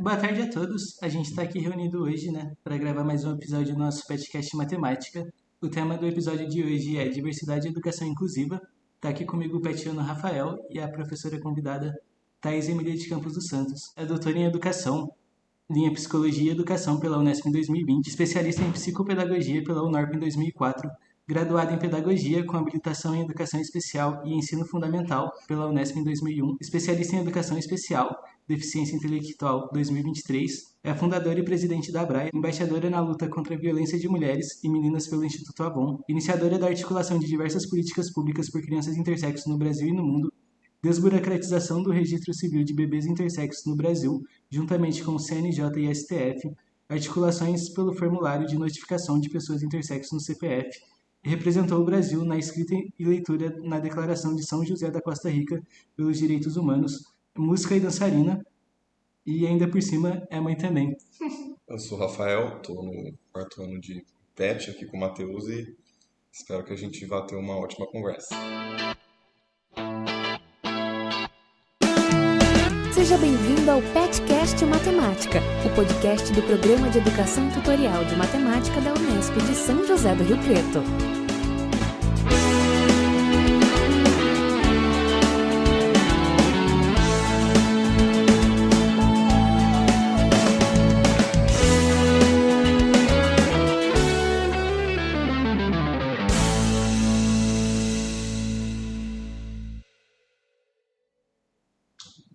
Boa tarde a todos. A gente está aqui reunido hoje, para gravar mais um episódio do nosso podcast Matemática. O tema do episódio de hoje é Diversidade e Educação Inclusiva. Está aqui comigo o petiano Rafael e a professora convidada Thais Emília de Campos dos Santos. É doutora em Educação, linha Psicologia e Educação pela Unesp em 2020, especialista em Psicopedagogia pela Unorp em 2004, graduada em Pedagogia com habilitação em Educação Especial e Ensino Fundamental pela Unesp em 2001, especialista em Educação Especial, Deficiência Intelectual 2023, é a fundadora e presidente da ABRAE, embaixadora na luta contra a violência de mulheres e meninas pelo Instituto Avon, iniciadora da articulação de diversas políticas públicas por crianças intersexo no Brasil e no mundo, desburocratização do registro civil de bebês intersexos no Brasil, juntamente com o CNJ e STF, articulações pelo formulário de notificação de pessoas intersexos no CPF, e representou o Brasil na escrita e leitura na Declaração de São José da Costa Rica pelos Direitos Humanos, música e dançarina, e ainda por cima é mãe também. Eu sou o Rafael, estou no quarto ano de PET aqui com o Matheus e espero que a gente vá ter uma ótima conversa. Seja bem-vindo ao PetCast Matemática, o podcast do Programa de Educação Tutorial de Matemática da Unesp de São José do Rio Preto.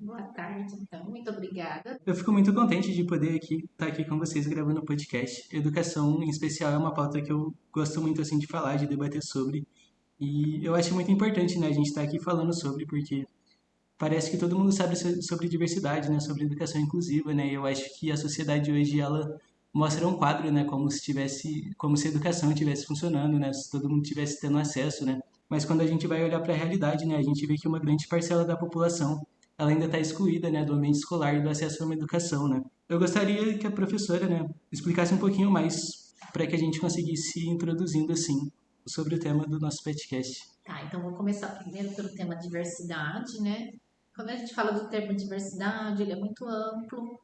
Boa tarde, então. Muito obrigada. Eu fico muito contente de poder estar aqui com vocês gravando o podcast. Educação, em especial, é uma pauta que eu gosto muito assim de falar, de debater sobre. E eu acho muito importante, a gente estar aqui falando sobre, porque parece que todo mundo sabe sobre diversidade, sobre educação inclusiva, E eu acho que a sociedade hoje, ela mostra um quadro, como se a educação estivesse funcionando, se todo mundo estivesse tendo acesso, Mas quando a gente vai olhar para a realidade, a gente vê que uma grande parcela da população ela ainda está excluída, do ambiente escolar e do acesso a uma educação, Eu gostaria que a professora, explicasse um pouquinho mais para que a gente conseguisse ir introduzindo, assim, sobre o tema do nosso podcast. Tá, então vou começar primeiro pelo tema diversidade, Quando a gente fala do termo diversidade, ele é muito amplo,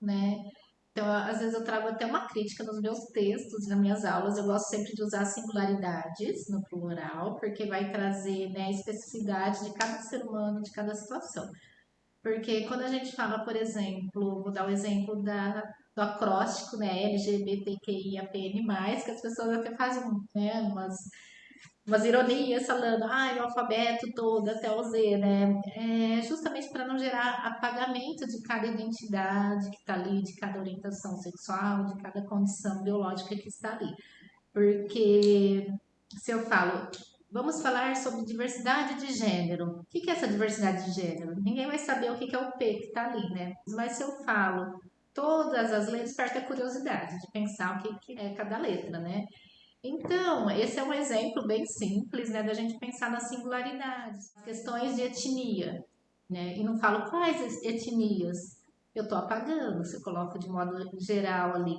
Então, às vezes eu trago até uma crítica nos meus textos, nas minhas aulas. Eu gosto sempre de usar singularidades no plural, porque vai trazer, a especificidade de cada ser humano, de cada situação. Porque quando a gente fala, por exemplo, vou dar o exemplo do acróstico, LGBTQIAPN+, que as pessoas até fazem, umas ironias falando, o alfabeto todo até o Z, É justamente para não gerar apagamento de cada identidade que está ali, de cada orientação sexual, de cada condição biológica que está ali. Porque se eu falo, vamos falar sobre diversidade de gênero. O que é essa diversidade de gênero? Ninguém vai saber o que é o P que está ali, Mas se eu falo todas as letras, parte a curiosidade de pensar o que é cada letra, Então, esse é um exemplo bem simples, da gente pensar nas singularidades, questões de etnia, E não falo quais etnias. Eu estou apagando, se eu coloco de modo geral ali,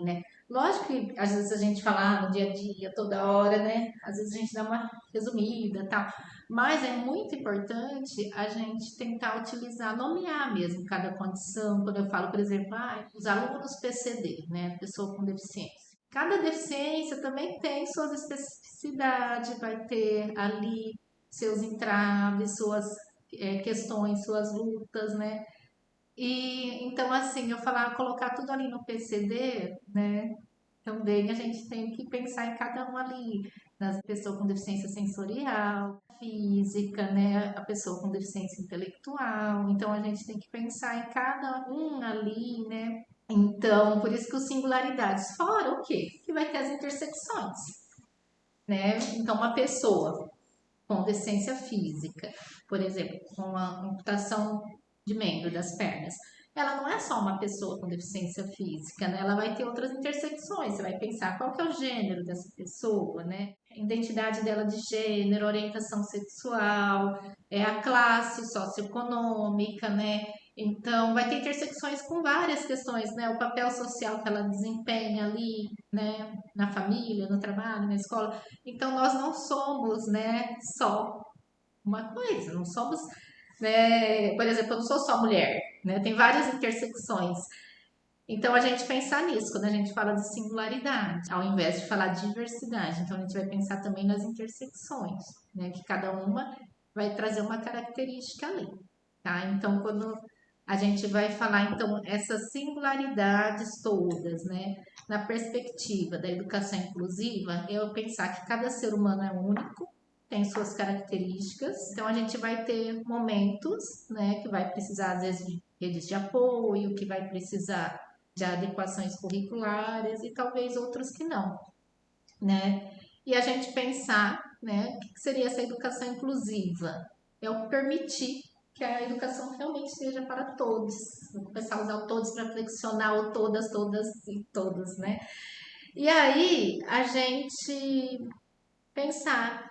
Lógico que às vezes a gente fala no dia a dia, toda hora, Às vezes a gente dá uma resumida e tal. Mas é muito importante a gente tentar utilizar, nomear mesmo cada condição. Quando eu falo, por exemplo, os alunos PCD, pessoa com deficiência. Cada deficiência também tem suas especificidades, vai ter ali seus entraves, suas questões, suas lutas, E então, assim, eu falar, colocar tudo ali no PCD, também a gente tem que pensar em cada um ali, na pessoa com deficiência sensorial, física, a pessoa com deficiência intelectual. Então, a gente tem que pensar em cada um ali, Então, por isso que os singularidades, fora o quê? Que vai ter as intersecções, Então, uma pessoa com deficiência física, por exemplo, com a amputação de membro das pernas, ela não é só uma pessoa com deficiência física, Ela vai ter outras intersecções. Você vai pensar qual que é o gênero dessa pessoa, Identidade dela de gênero, orientação sexual, a classe socioeconômica, Então, vai ter intersecções com várias questões, O papel social que ela desempenha ali, Na família, no trabalho, na escola. Então, nós não somos, só uma coisa, não somos, por exemplo, eu não sou só mulher, Tem várias intersecções. Então, a gente pensar nisso, quando a gente fala de singularidade, ao invés de falar de diversidade. Então, a gente vai pensar também nas intersecções, né? Que cada uma vai trazer uma característica ali, tá? Então, quando a gente vai falar, então, essas singularidades todas, né? Na perspectiva da educação inclusiva, eu pensar que cada ser humano é único, tem suas características. Então, a gente vai ter momentos, né? Que vai precisar, às vezes, de redes de apoio, que vai precisar de adequações curriculares e talvez outros que não, né? E a gente pensar, né, o que seria essa educação inclusiva? É o permitir que a educação realmente seja para todos. Vou começar a usar o todos para flexionar o todas, todas e todos, né? E aí a gente pensar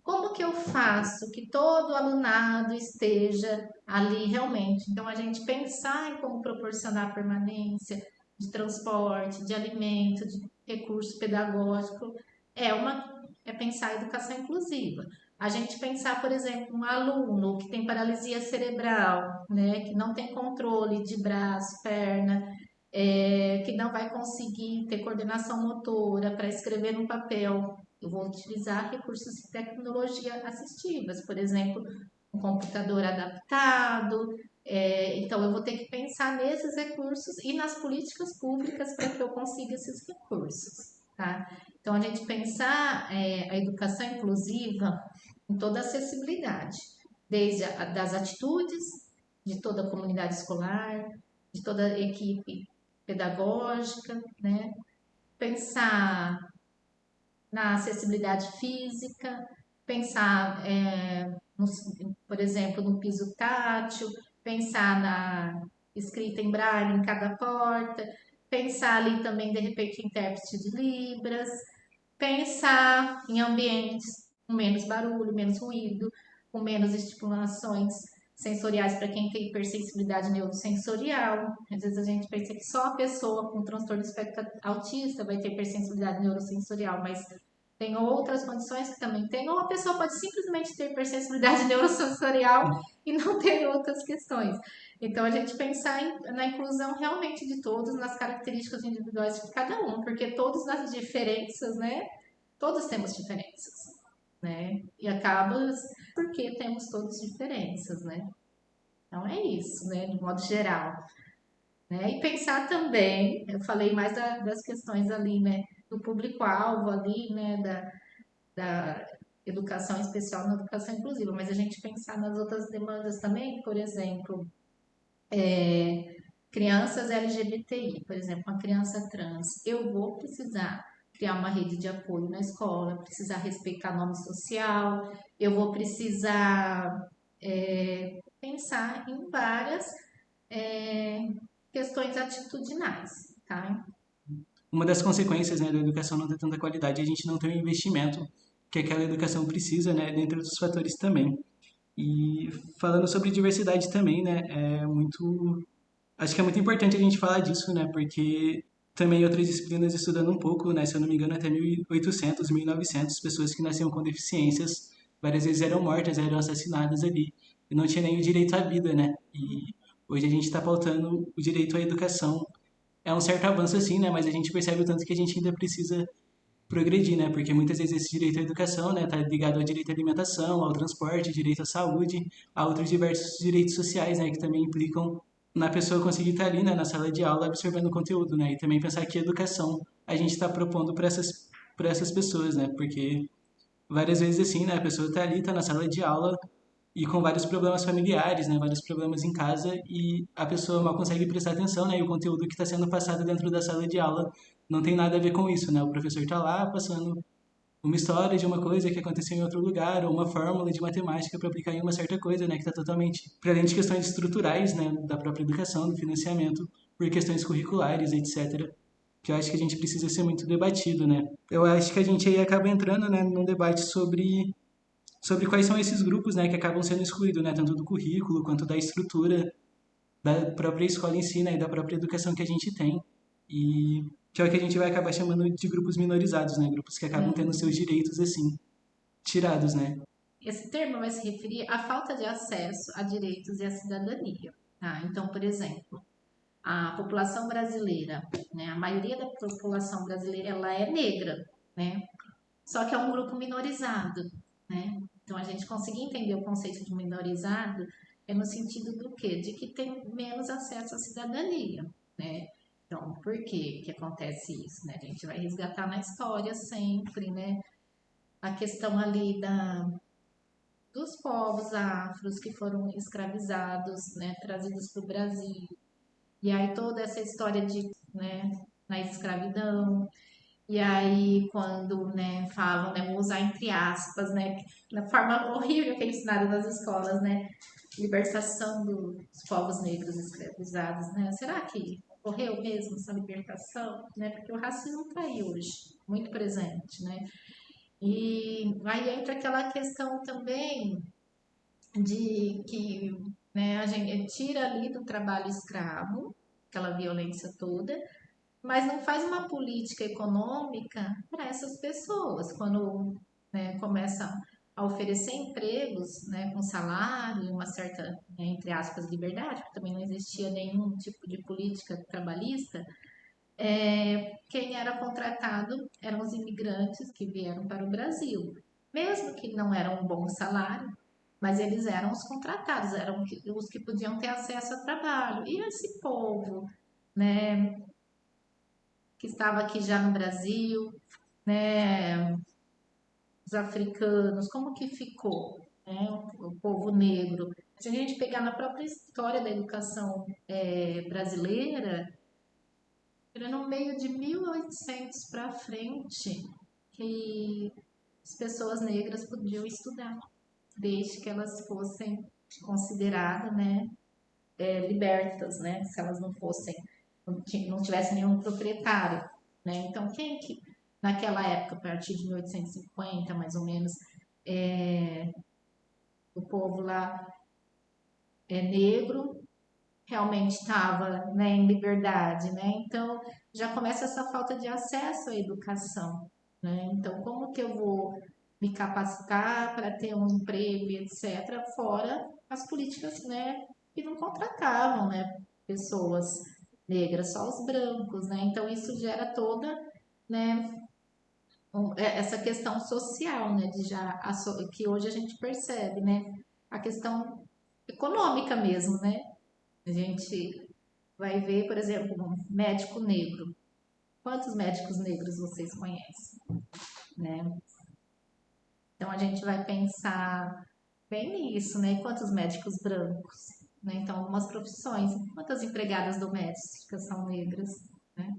como que eu faço que todo alunado esteja ali realmente. Então, a gente pensar em como proporcionar permanência de transporte, de alimento, de recurso pedagógico, é pensar a educação inclusiva. A gente pensar, por exemplo, um aluno que tem paralisia cerebral, né, que não tem controle de braço, perna, que não vai conseguir ter coordenação motora para escrever no papel. Eu vou utilizar recursos de tecnologia assistivas, por exemplo, um computador adaptado. Então, eu vou ter que pensar nesses recursos e nas políticas públicas para que eu consiga esses recursos, tá? Então, a gente pensar a educação inclusiva em toda a acessibilidade, desde das atitudes de toda a comunidade escolar, de toda a equipe pedagógica, né? Pensar na acessibilidade física, pensar, por exemplo, no piso tátil, pensar na escrita em braille em cada porta, pensar ali também, de repente, intérprete de Libras, pensar em ambientes com menos barulho, menos ruído, com menos estimulações sensoriais para quem tem hipersensibilidade neurosensorial. Às vezes a gente pensa que só a pessoa com transtorno do espectro autista vai ter hipersensibilidade neurosensorial, mas tem outras condições que também tem, ou a pessoa pode simplesmente ter hipersensibilidade neurosensorial e não ter outras questões. Então, a gente pensar na inclusão realmente de todos, nas características individuais de cada um, porque todos nas diferenças, né? Todos temos diferenças, né? E acaba porque temos todos diferenças, né? Então, é isso, né? De modo geral. Né? E pensar também, eu falei mais das questões ali, né? Do público-alvo ali, né? Da educação especial na educação inclusiva, mas a gente pensar nas outras demandas também, por exemplo, crianças LGBTI, por exemplo, uma criança trans, eu vou precisar criar uma rede de apoio na escola, precisar respeitar nome social, eu vou precisar pensar em várias questões atitudinais, tá? Uma das consequências, né, da educação não ter tanta qualidade é a gente não ter o investimento que aquela educação precisa, né, dentre outros fatores também. E falando sobre diversidade também, né, acho que é muito importante a gente falar disso, né, porque também outras disciplinas estudando um pouco, né, se eu não me engano, até 1800, 1900, pessoas que nasciam com deficiências, várias vezes eram mortas, eram assassinadas ali, e não tinha nem o direito à vida, né, e hoje a gente está pautando o direito à educação. É um certo avanço assim, né, mas a gente percebe o tanto que a gente ainda precisa progredir, né? Porque muitas vezes esse direito à educação, né, tá ligado ao direito à alimentação, ao transporte, direito à saúde, a outros diversos direitos sociais, né, que também implicam na pessoa conseguir estar ali, né, na sala de aula absorvendo o conteúdo, né? E também pensar que educação a gente está propondo para essas pessoas, né? Porque várias vezes assim, né, a pessoa está ali, está na sala de aula e com vários problemas familiares, né, vários problemas em casa e a pessoa mal consegue prestar atenção, né, e o conteúdo que está sendo passado dentro da sala de aula não tem nada a ver com isso, né, o professor está lá passando uma história de uma coisa que aconteceu em outro lugar ou uma fórmula de matemática para aplicar em uma certa coisa, né, que está totalmente para além de questões estruturais, né, da própria educação, do financiamento, por questões curriculares, etc., que eu acho que a gente precisa ser muito debatido, né. Eu acho que a gente aí acaba entrando, né, num debate sobre quais são esses grupos, né, que acabam sendo excluídos, né, tanto do currículo quanto da estrutura da própria escola em si, né, e da própria educação que a gente tem, e que é o que a gente vai acabar chamando de grupos minorizados, né, grupos que acabam tendo seus direitos, assim, tirados, né. Esse termo vai se referir à falta de acesso a direitos e à cidadania, tá? Então, por exemplo, a população brasileira, né? A maioria da população brasileira ela é negra, né? Só que é um grupo minorizado, né? Então a gente conseguir entender o conceito de minorizado é no sentido do quê? De que tem menos acesso à cidadania, né? Então, por que que acontece isso, né? A gente vai resgatar na história sempre, né? A questão ali dos povos afros que foram escravizados, né? Trazidos para o Brasil. E aí toda essa história de, né? Na escravidão. E aí, quando, né, falam, né, vou usar entre aspas, né, na forma horrível que é ensinado nas escolas, né, libertação dos povos negros escravizados, né, será que ocorreu mesmo essa libertação, né, porque o racismo está aí hoje, muito presente, né, e aí entra aquela questão também de que, né, a gente tira ali do trabalho escravo, aquela violência toda, mas não faz uma política econômica para essas pessoas. Quando, né, começa a oferecer empregos, né, com salário e uma certa, né, entre aspas, liberdade, porque também não existia nenhum tipo de política trabalhista, quem era contratado eram os imigrantes que vieram para o Brasil. Mesmo que não era um bom salário, mas eles eram os contratados, eram os que podiam ter acesso ao trabalho. E esse povo, né, que estava aqui já no Brasil, né, os africanos, como que ficou, né, o povo negro. Se a gente pegar na própria história da educação brasileira, era no meio de 1800 para frente que as pessoas negras podiam estudar, desde que elas fossem consideradas, né, libertas, né, se elas não fossem, não tivessem nenhum proprietário, né, então quem que naquela época, a partir de 1850 mais ou menos, o povo lá negro realmente estava, né, em liberdade, né, então já começa essa falta de acesso à educação, né, então como que eu vou me capacitar para ter um emprego, etc., fora as políticas, né, que não contratavam, né, pessoas negras, só os brancos, né, então isso gera toda, né, essa questão social, né, de já que hoje a gente percebe, né, a questão econômica mesmo, né, a gente vai ver, por exemplo, um médico negro. Quantos médicos negros vocês conhecem, né? Então a gente vai pensar bem nisso, né? Quantos médicos brancos, né? Então algumas profissões, quantas empregadas domésticas são negras, né?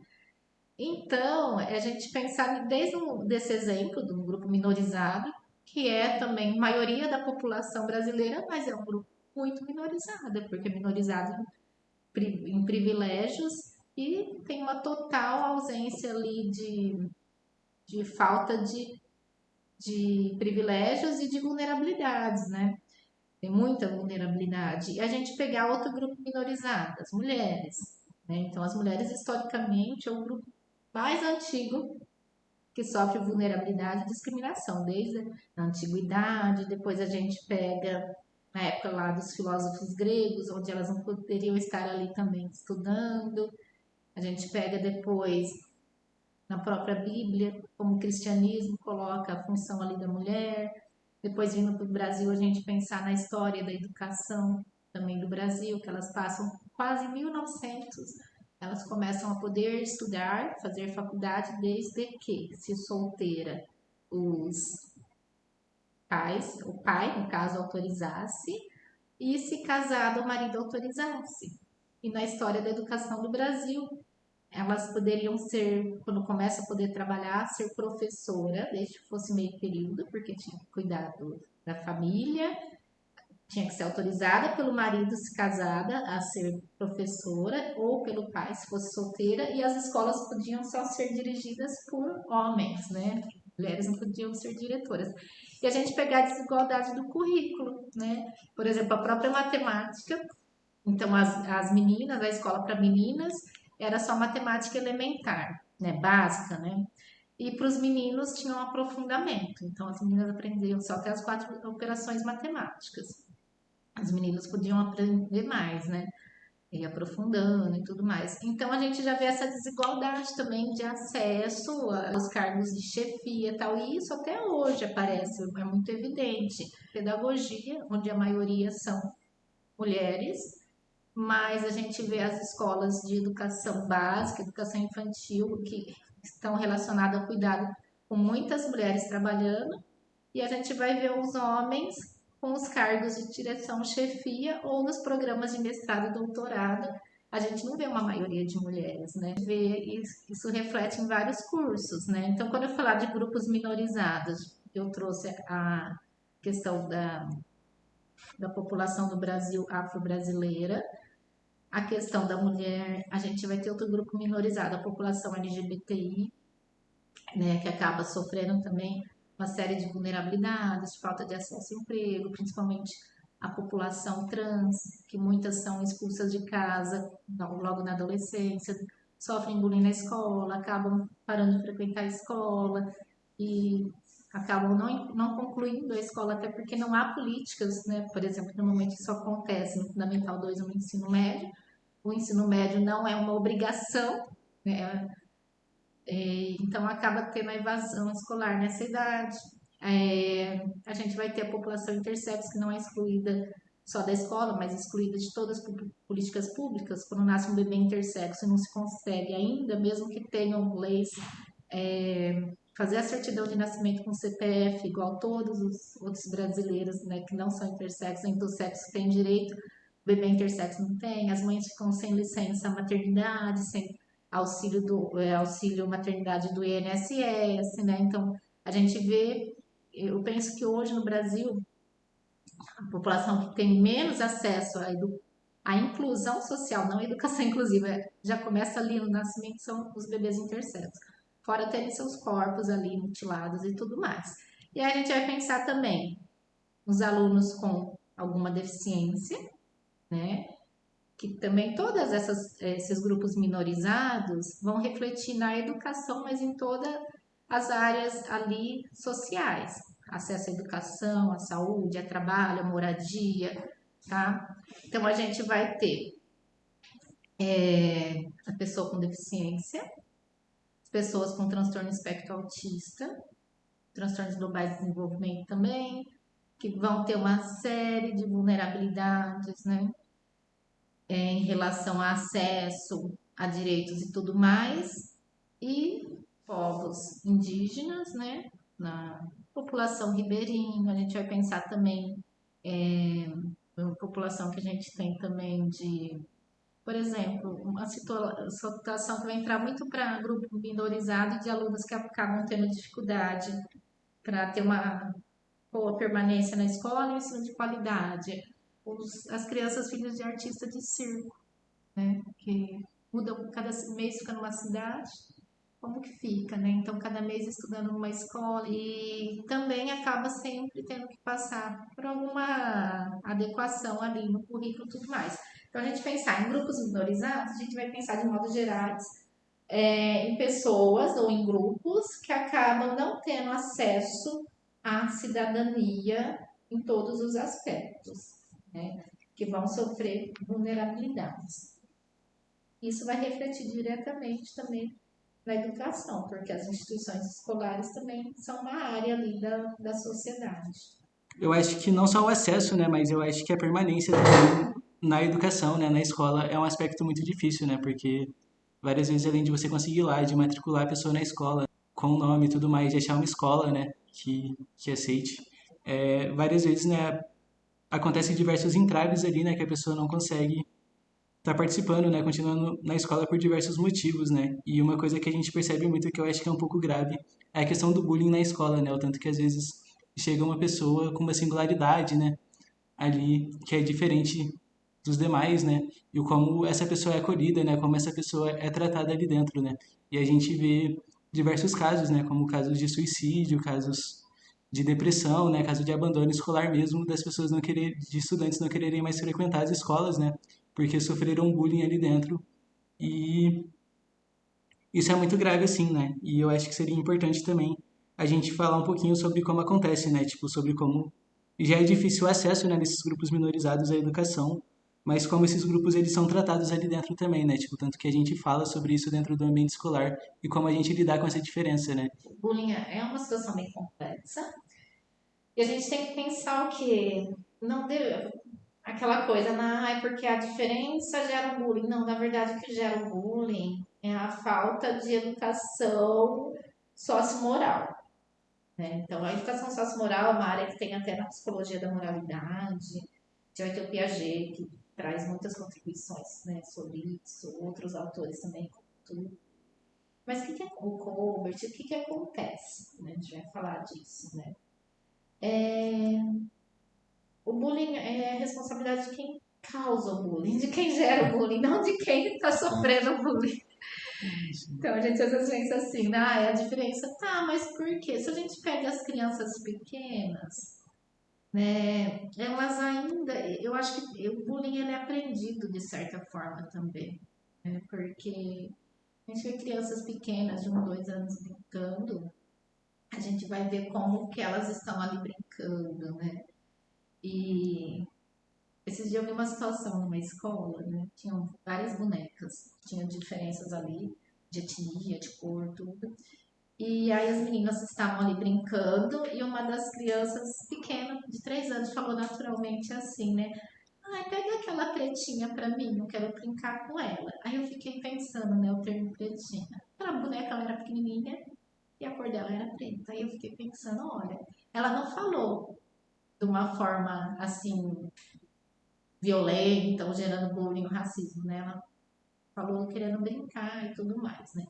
Então, a gente pensar desde desse exemplo de um grupo minorizado, que é também maioria da população brasileira, mas é um grupo muito minorizado, porque é minorizado em privilégios e tem uma total ausência ali de falta de privilégios e de vulnerabilidades, né? Tem muita vulnerabilidade. E a gente pegar outro grupo minorizado, as mulheres, né? Então, as mulheres, historicamente, é o grupo mais antigo que sofre vulnerabilidade e discriminação, desde a antiguidade, depois a gente pega na época lá dos filósofos gregos, onde elas não poderiam estar ali também estudando, a gente pega depois na própria Bíblia, como o cristianismo coloca a função ali da mulher, depois vindo para o Brasil a gente pensar na história da educação também do Brasil, que elas passam quase 1900 elas começam a poder estudar, fazer faculdade, desde que, se solteira, os pais, o pai, no caso, autorizasse, e se casado, o marido autorizasse. E na história da educação do Brasil, elas poderiam ser, quando começa a poder trabalhar, ser professora, desde que fosse meio período, porque tinha que cuidar da família, tinha que ser autorizada pelo marido, se casada, a ser professora, ou pelo pai, se fosse solteira, e as escolas podiam só ser dirigidas por homens, né? Mulheres não podiam ser diretoras. E a gente pegar a desigualdade do currículo, né? Por exemplo, a própria matemática. Então, as meninas, a escola para meninas era só matemática elementar, né? Básica, né? E para os meninos tinha um aprofundamento. Então, as meninas aprendiam só até as 4 operações matemáticas. As meninas podiam aprender mais, né? e aprofundando e tudo mais. Então a gente já vê essa desigualdade também de acesso aos cargos de chefia e tal, e isso até hoje aparece, é muito evidente. Pedagogia, onde a maioria são mulheres, mas a gente vê as escolas de educação básica, educação infantil, que estão relacionadas ao cuidado com muitas mulheres trabalhando, e a gente vai ver os homens com os cargos de direção, chefia, ou nos programas de mestrado e doutorado, a gente não vê uma maioria de mulheres, né? Isso reflete em vários cursos, né? Então, quando eu falar de grupos minorizados, eu trouxe a questão da população do Brasil afro-brasileira, a questão da mulher, a gente vai ter outro grupo minorizado, a população LGBTI, né, que acaba sofrendo também uma série de vulnerabilidades, de falta de acesso ao emprego, principalmente a população trans, que muitas são expulsas de casa logo na adolescência, sofrem bullying na escola, acabam parando de frequentar a escola e acabam não concluindo a escola, até porque não há políticas, né? Por exemplo, no momento isso acontece no Fundamental 2, no ensino médio, o ensino médio não é uma obrigação, né? Então acaba tendo a evasão escolar nessa idade. A gente vai ter a população intersexo, que não é excluída só da escola, mas excluída de todas as políticas públicas. Quando nasce um bebê intersexo, não se consegue ainda, mesmo que tenham leis, fazer a certidão de nascimento com CPF, igual todos os outros brasileiros, né, que não são intersexos, intersexo têm direito, o bebê intersexo não tem, as mães ficam sem licença maternidade, sem auxílio maternidade do INSS, né? Então, a gente vê, eu penso que hoje no Brasil, a população que tem menos acesso à inclusão social, não à educação inclusiva, já começa ali no nascimento, são os bebês intersexos, fora terem seus corpos ali mutilados e tudo mais. E aí a gente vai pensar também nos alunos com alguma deficiência, né? Que também todos esses grupos minorizados vão refletir na educação, mas em todas as áreas ali sociais. Acesso à educação, à saúde, a trabalho, à moradia, tá? Então, a gente vai ter a pessoa com deficiência, pessoas com transtorno espectro autista, transtornos globais de desenvolvimento também, que vão ter uma série de vulnerabilidades, né? Em relação a acesso a direitos e tudo mais, e povos indígenas, né, na população ribeirinha, a gente vai pensar também na população que a gente tem também de, por exemplo, uma situação que vai entrar muito para grupo minorizado de alunos que acabam tendo dificuldade para ter uma boa permanência na escola e um ensino de qualidade. As crianças filhas de artista de circo, né? Que mudam, cada mês fica numa cidade, como que fica, né? Então, cada mês estudando numa escola e também acaba sempre tendo que passar por alguma adequação ali no currículo e tudo mais. Então, a gente pensar em grupos minorizados, a gente vai pensar de modo gerais em pessoas ou em grupos que acabam não tendo acesso à cidadania em todos os aspectos, né, que vão sofrer vulnerabilidades. Isso vai refletir diretamente também na educação, porque as instituições escolares também são uma área ali da sociedade. Eu acho que não só o acesso, né, mas eu acho que a permanência também na educação, né, na escola, é um aspecto muito difícil, né, porque várias vezes, além de você conseguir ir lá, de matricular a pessoa na escola, com o nome e tudo mais, de achar uma escola, né, que aceite, várias vezes, né, acontecem diversos entraves ali, né, que a pessoa não consegue estar participando, né, continuando na escola por diversos motivos, né, e uma coisa que a gente percebe muito, que eu acho que é um pouco grave, é a questão do bullying na escola, né, o tanto que às vezes chega uma pessoa com uma singularidade, né, ali, que é diferente dos demais, né, e como essa pessoa é acolhida, né, como essa pessoa é tratada ali dentro, né, e a gente vê diversos casos, né, como casos de suicídio, casos de depressão, né, caso de abandono escolar mesmo, das pessoas de estudantes não quererem mais frequentar as escolas, né, porque sofreram bullying ali dentro, e isso é muito grave assim, né, e eu acho que seria importante também a gente falar um pouquinho sobre como acontece, né, tipo, sobre como já é difícil o acesso, né, desses grupos minorizados à educação, mas como esses grupos eles são tratados ali dentro também, né? Tipo, tanto que a gente fala sobre isso dentro do ambiente escolar e como a gente lidar com essa diferença, né? O bullying é uma situação bem complexa. E a gente tem que pensar o quê? Não deve, aquela coisa, não, é porque a diferença gera um bullying. Não, na verdade, o que gera o bullying é a falta de educação sociomoral. Né? Então, a educação sociomoral é uma área que tem até na psicologia da moralidade. Já vai ter o Piaget, que traz muitas contribuições, né, sobre isso, outros autores também, tudo. Mas o que é o Colbert? O que acontece? Né? A gente vai falar disso, né? O bullying é a responsabilidade de quem causa o bullying, de quem gera o bullying, não de quem está sofrendo o bullying. Então a gente às vezes pensa assim, é a diferença. Tá, mas por quê? Se a gente pega as crianças pequenas, né, elas ainda, eu acho que o bullying ele é aprendido de certa forma também, né, porque a gente vê crianças pequenas de 2 anos brincando, a gente vai ver como que elas estão ali brincando, né? E esses dias eu vi uma situação numa escola, né? Tinham várias bonecas, tinha diferenças ali de etnia, de cor, tudo. E aí as meninas estavam ali brincando e uma das crianças pequena, de 3 anos, falou naturalmente assim, né? Ai, pega aquela pretinha pra mim, eu quero brincar com ela. Aí eu fiquei pensando, né, o termo pretinha. Aquela boneca, ela era pequenininha e a cor dela era preta. Aí eu fiquei pensando, olha, ela não falou de uma forma, assim, violenta ou gerando bullying ou racismo, né? Ela falou querendo brincar e tudo mais, né?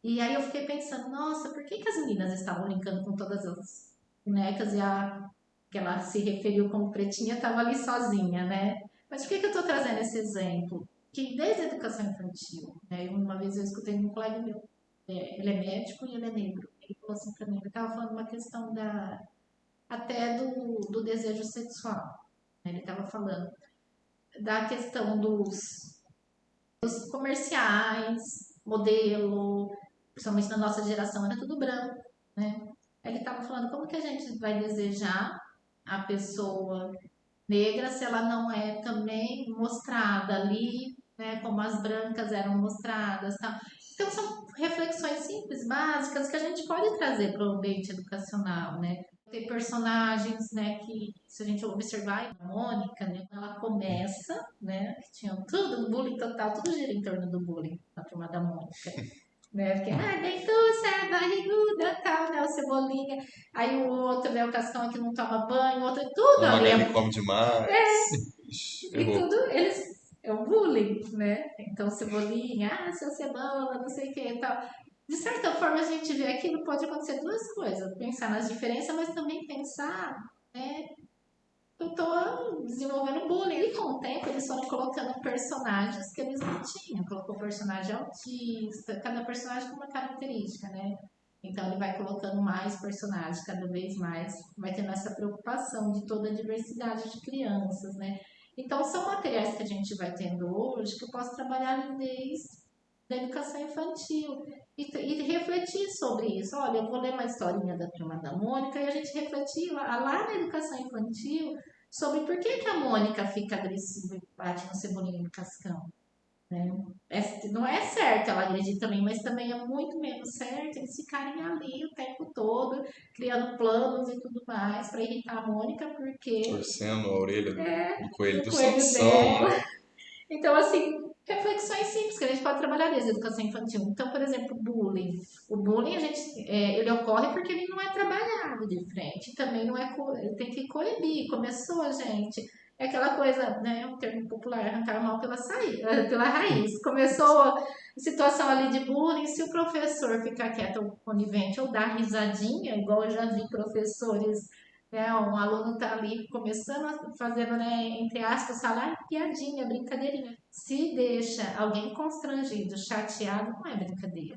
E aí eu fiquei pensando, nossa, por que as meninas estavam brincando com todas as bonecas e a que ela se referiu como pretinha estava ali sozinha, né? Mas por que eu estou trazendo esse exemplo? Que desde a educação infantil, né? Uma vez eu escutei um colega meu, ele é médico e ele é negro. Ele falou assim para mim, ele estava falando uma questão até do desejo sexual. Né? Ele estava falando da questão dos comerciais, modelo, principalmente na nossa geração era tudo branco, né? Ele estava falando como que a gente vai desejar a pessoa negra se ela não é também mostrada ali, né, como as brancas eram mostradas, tá? Então são reflexões simples, básicas que a gente pode trazer para o ambiente educacional, né? Tem personagens, né, que se a gente observar, a Mônica, né, ela começa, né, que tinha tudo, um bullying total, tudo gira em torno do bullying, na turma da Mônica. Né, porque, dentuça, barriguda, tal, né, o Cebolinha, aí o outro, né, o Cascão que não toma banho, o outro, tudo A ali Magali come demais. Ixi, e errou. tudo, eles, é um bullying, né, então Cebolinha, seu Cebola, não sei o que e tal. De certa forma, a gente vê aquilo, pode acontecer duas coisas, pensar nas diferenças, mas também pensar, né, eu estou desenvolvendo bullying. E com o tempo eles foram colocando personagens que eles não tinham. Colocou personagem autista, cada personagem com uma característica, né? Então ele vai colocando mais personagens, cada vez mais, vai tendo essa preocupação de toda a diversidade de crianças, né? Então são materiais que a gente vai tendo hoje que eu posso trabalhar desde da educação infantil e refletir sobre isso. Olha, eu vou ler uma historinha da Turma da Mônica e a gente refletir lá na educação infantil sobre por que a Mônica fica agressiva e bate no Cebolinha e no Cascão. Né? Não é certo ela agredir também, mas também é muito menos certo eles ficarem ali o tempo todo, criando planos e tudo mais para irritar a Mônica, porque Torcendo a orelha do coelho o do coelho Sansão, dela. né? Então, assim, reflexões simples que a gente pode trabalhar desde a educação infantil. Então, por exemplo, bullying. O bullying, ele ocorre porque ele não é trabalhado de frente. Também não é, ele tem que coibir. Começou, gente, é aquela coisa, né, um termo popular, arrancar mal pela raiz. Começou a situação ali de bullying, se o professor ficar quieto ou conivente ou dar risadinha, igual eu já vi professores, né, um aluno tá ali começando, fazendo, né, entre aspas, falar piadinha, brincadeirinha. Se deixa alguém constrangido, chateado, não é brincadeira.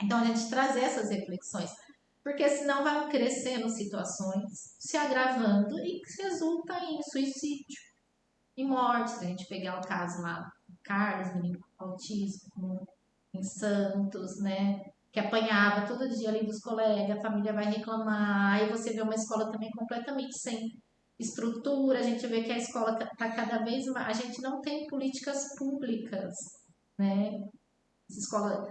Então a gente trazer essas reflexões, porque senão vão crescendo situações, se agravando e que resulta em suicídio, em morte. Se a gente pegar o caso lá, Carlos, menino com autismo, em Santos, né? Que apanhava todo dia ali dos colegas, a família vai reclamar, aí você vê uma escola também completamente sem estrutura, a gente vê que a escola está cada vez mais. A gente não tem políticas públicas, né? Essa escola,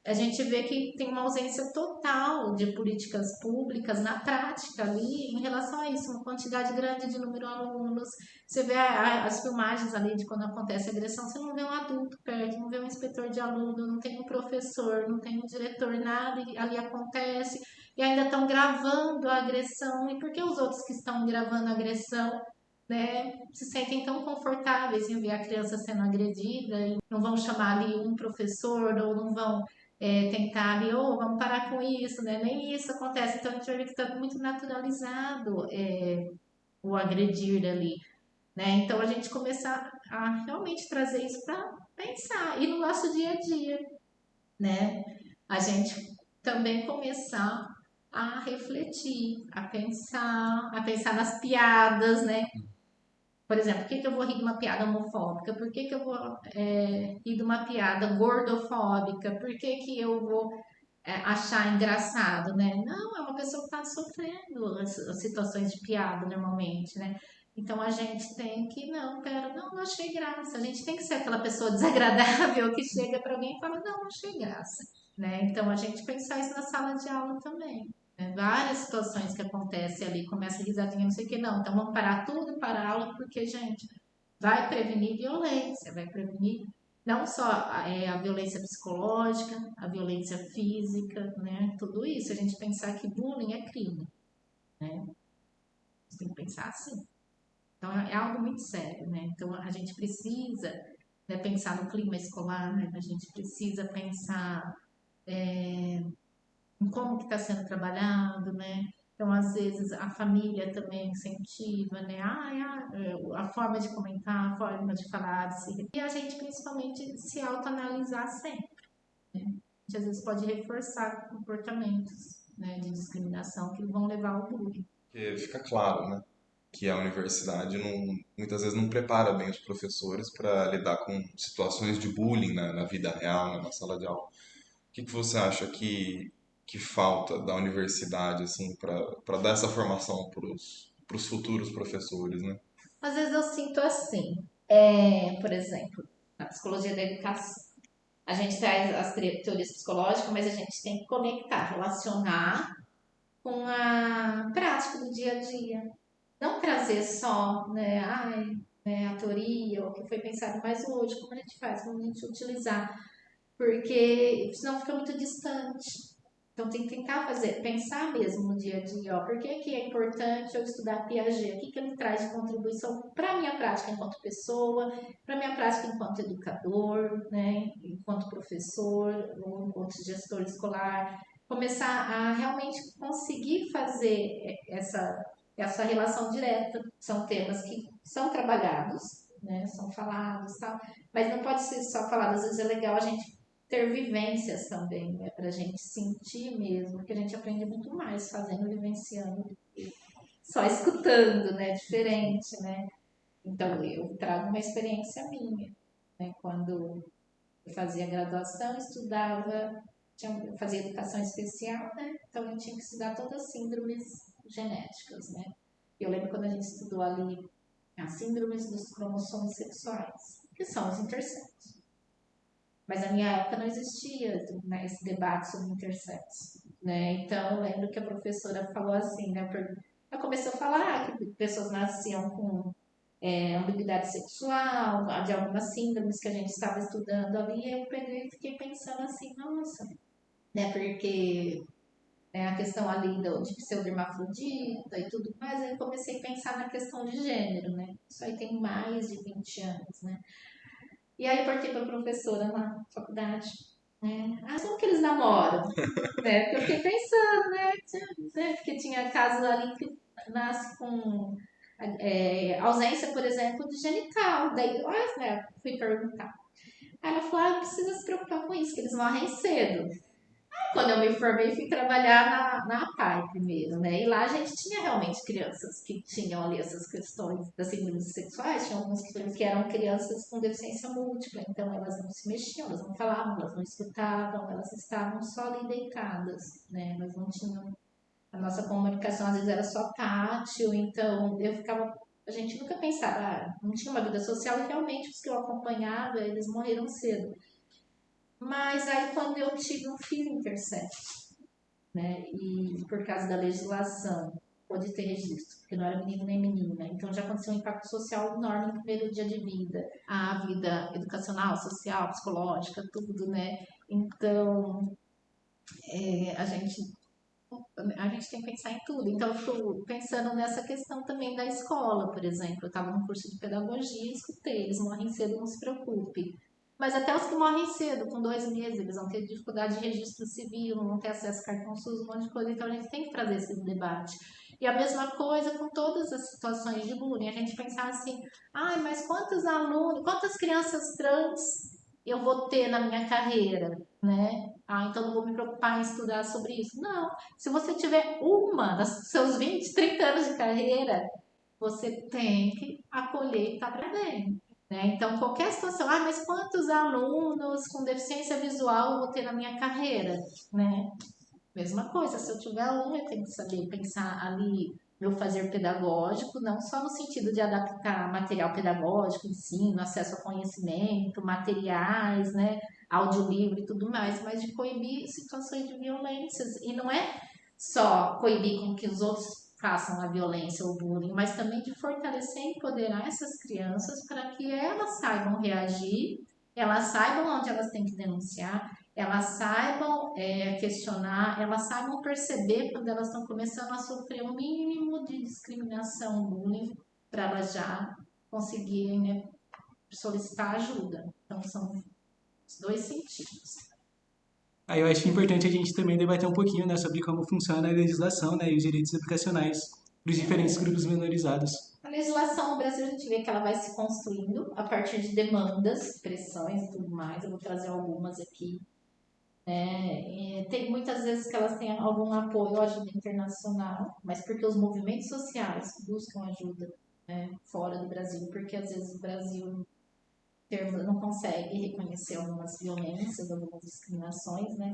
a gente vê que tem uma ausência total de políticas públicas na prática ali em relação a isso, uma quantidade grande de número de alunos. Você vê as filmagens ali de quando acontece a agressão, você não vê um adulto perto, não vê um inspetor de aluno, não tem um professor, não tem um diretor, nada, e ali acontece. E ainda estão gravando a agressão. E por que os outros que estão gravando a agressão, né, se sentem tão confortáveis em ver a criança sendo agredida e não vão chamar ali um professor ou não vão tentar ali, vamos parar com isso, né? Nem isso acontece. Então a gente vê que está muito naturalizado o agredir ali, né? Então a gente começar a realmente trazer isso para pensar e no nosso dia a dia, né? A gente também começar a refletir, a pensar nas piadas, né? Por exemplo, por que eu vou rir de uma piada homofóbica? Por que eu vou rir de uma piada gordofóbica? Por que eu vou achar engraçado, né? Não, é uma pessoa que está sofrendo as situações de piada normalmente, né? Então a gente tem que, não achei graça. A gente tem que ser aquela pessoa desagradável que chega para alguém e fala, não achei graça, né? Então a gente pensar isso na sala de aula também. Várias situações que acontecem ali, começa a risadinha, não sei o que, não. Então vamos parar tudo para a aula, porque, gente, vai prevenir violência, vai prevenir não só a violência psicológica, a violência física, né? Tudo isso, a gente pensar que bullying é crime, né? Você tem que pensar assim. Então é algo muito sério, né? Então a gente precisa, né, pensar no clima escolar, a gente precisa pensar em como que está sendo trabalhado, né? Então, às vezes, a família também incentiva, né? A forma de comentar, a forma de falar, e a gente principalmente se autoanalisar sempre, né? A gente às vezes pode reforçar comportamentos, né, de discriminação que vão levar ao bullying. Porque fica claro, né, que a universidade muitas vezes não prepara bem os professores para lidar com situações de bullying na vida real, né, na sala de aula. O que você acha que falta da universidade assim para dar essa formação para os futuros professores, né? Às vezes eu sinto assim, por exemplo, na psicologia da educação. A gente traz as teorias psicológicas, mas a gente tem que conectar, relacionar com a prática do dia a dia. Não trazer só, né, a teoria, o que foi pensado, mas hoje, como a gente faz, como a gente utilizar, porque senão fica muito distante. Então tem que tentar pensar mesmo no dia a dia, por que é importante eu estudar Piaget, o que ele traz de contribuição para a minha prática enquanto pessoa, para a minha prática enquanto educador, né, enquanto professor, ou enquanto gestor escolar, começar a realmente conseguir fazer essa relação direta. São temas que são trabalhados, né, são falados, tal, mas não pode ser só falado, às vezes é legal a gente ter vivências também, né, para a gente sentir mesmo, porque a gente aprende muito mais fazendo, vivenciando, só escutando, né, diferente, né. Então eu trago uma experiência minha, né, quando eu fazia graduação, estudava, fazia educação especial, né, então eu tinha que estudar todas as síndromes genéticas, né. Eu lembro quando a gente estudou ali as síndromes dos cromossomos sexuais, que são os intersexos. Mas na minha época não existia, né, esse debate sobre intersexo, né? Então eu lembro que a professora falou assim, né? Ela começou a falar que pessoas nasciam com ambiguidade sexual, de algumas síndromes que a gente estava estudando ali, e eu peguei e fiquei pensando assim, nossa, né? Porque a questão ali de pseudo-hermafrodita e tudo mais, aí eu comecei a pensar na questão de gênero, né? Isso aí tem mais de 20 anos, né? E aí eu partei para a professora na faculdade, né? Como que eles namoram? Né? Porque eu fiquei pensando, né? Porque tinha casos ali que nasce com ausência, por exemplo, de genital. Daí, olha, né, fui perguntar. Aí ela falou, não precisa se preocupar com isso, que eles morrem cedo. Quando eu me formei, fui trabalhar na APAE primeiro, né? E lá a gente tinha realmente crianças que tinham ali essas questões das síndromes sexuais, tinha algumas que eram crianças com deficiência múltipla, então elas não se mexiam, elas não falavam, elas não escutavam, elas estavam só ali deitadas, né? Elas não tinham A nossa comunicação às vezes era só tátil, então a gente nunca pensava, não tinha uma vida social e realmente os que eu acompanhava, eles morreram cedo. Mas aí quando eu tive um filho intersexo, né, e por causa da legislação, pôde ter registro, porque não era menino nem menina, então já aconteceu um impacto social enorme no primeiro dia de vida, a vida educacional, social, psicológica, tudo, né, então a gente tem que pensar em tudo. Então, eu estou pensando nessa questão também da escola, por exemplo. Eu estava no curso de pedagogia e escutei, eles morrem cedo, não se preocupe. Mas até os que morrem cedo, com 2 meses, eles vão ter dificuldade de registro civil, não vão ter acesso a cartão SUS, um monte de coisa. Então, a gente tem que trazer esse debate. E a mesma coisa com todas as situações de bullying. A gente pensar assim, mas quantos alunos, quantas crianças trans eu vou ter na minha carreira, né? Então não vou me preocupar em estudar sobre isso. Não, se você tiver uma dos seus 20, 30 anos de carreira, você tem que acolher e estar bem. Né? Então, qualquer situação, mas quantos alunos com deficiência visual eu vou ter na minha carreira? Né? Mesma coisa, se eu tiver um, eu tenho que saber pensar ali meu fazer pedagógico, não só no sentido de adaptar material pedagógico, ensino, acesso a conhecimento, materiais, né, audiolivro e tudo mais, mas de coibir situações de violências. E não é só coibir com que os outros façam a violência ou o bullying, mas também de fortalecer e empoderar essas crianças para que elas saibam reagir, elas saibam onde elas têm que denunciar, elas saibam questionar, elas saibam perceber quando elas estão começando a sofrer um mínimo de discriminação, bullying, para elas já conseguirem, né, solicitar ajuda. Então, são os 2 sentidos. Aí eu acho importante a gente também debater um pouquinho, né, sobre como funciona a legislação, né, e os direitos educacionais dos diferentes grupos minorizados. A legislação no Brasil, a gente vê que ela vai se construindo a partir de demandas, pressões e tudo mais. Eu vou trazer algumas aqui. Tem muitas vezes que elas têm algum apoio ou ajuda internacional, mas porque os movimentos sociais buscam ajuda, né, fora do Brasil, porque às vezes o Brasil não consegue reconhecer algumas violências, algumas discriminações, né?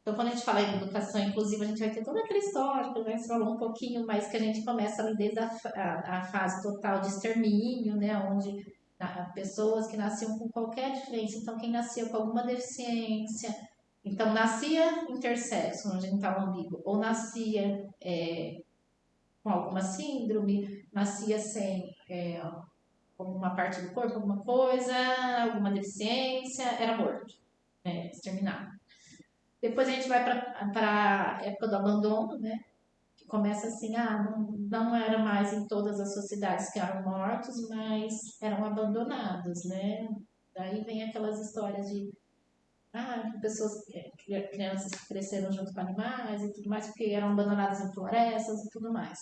Então, quando a gente fala em educação inclusiva, a gente vai ter toda aquela história, que a gente falou um pouquinho, mas que a gente começa ali desde a fase total de extermínio, né, onde pessoas que nasciam com qualquer diferença, então quem nasceu com alguma deficiência, então nascia intersexo no genital umbigo, ou nascia com alguma síndrome, nascia sem alguma parte do corpo, alguma coisa, alguma deficiência, era morto, exterminado. Depois a gente vai para a época do abandono, né? Que começa assim, não era mais em todas as sociedades que eram mortos, mas eram abandonados, né? Daí vem aquelas histórias de pessoas, crianças que cresceram junto com animais e tudo mais, porque eram abandonadas em florestas e tudo mais.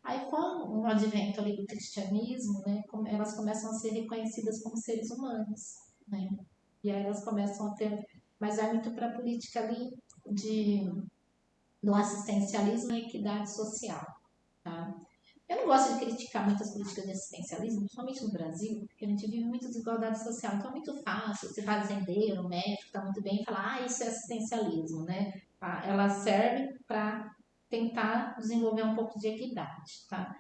Aí, com o advento ali do cristianismo, né, elas começam a ser reconhecidas como seres humanos, né? E aí elas começam a ter, mas vai muito para a política ali do assistencialismo e equidade social, tá? Eu não gosto de criticar muitas políticas de assistencialismo, principalmente no Brasil, porque a gente vive muita desigualdade social. Então é muito fácil você fazendeiro, médico, está muito bem, e falar, isso é assistencialismo, né? Ela serve para tentar desenvolver um pouco de equidade, tá?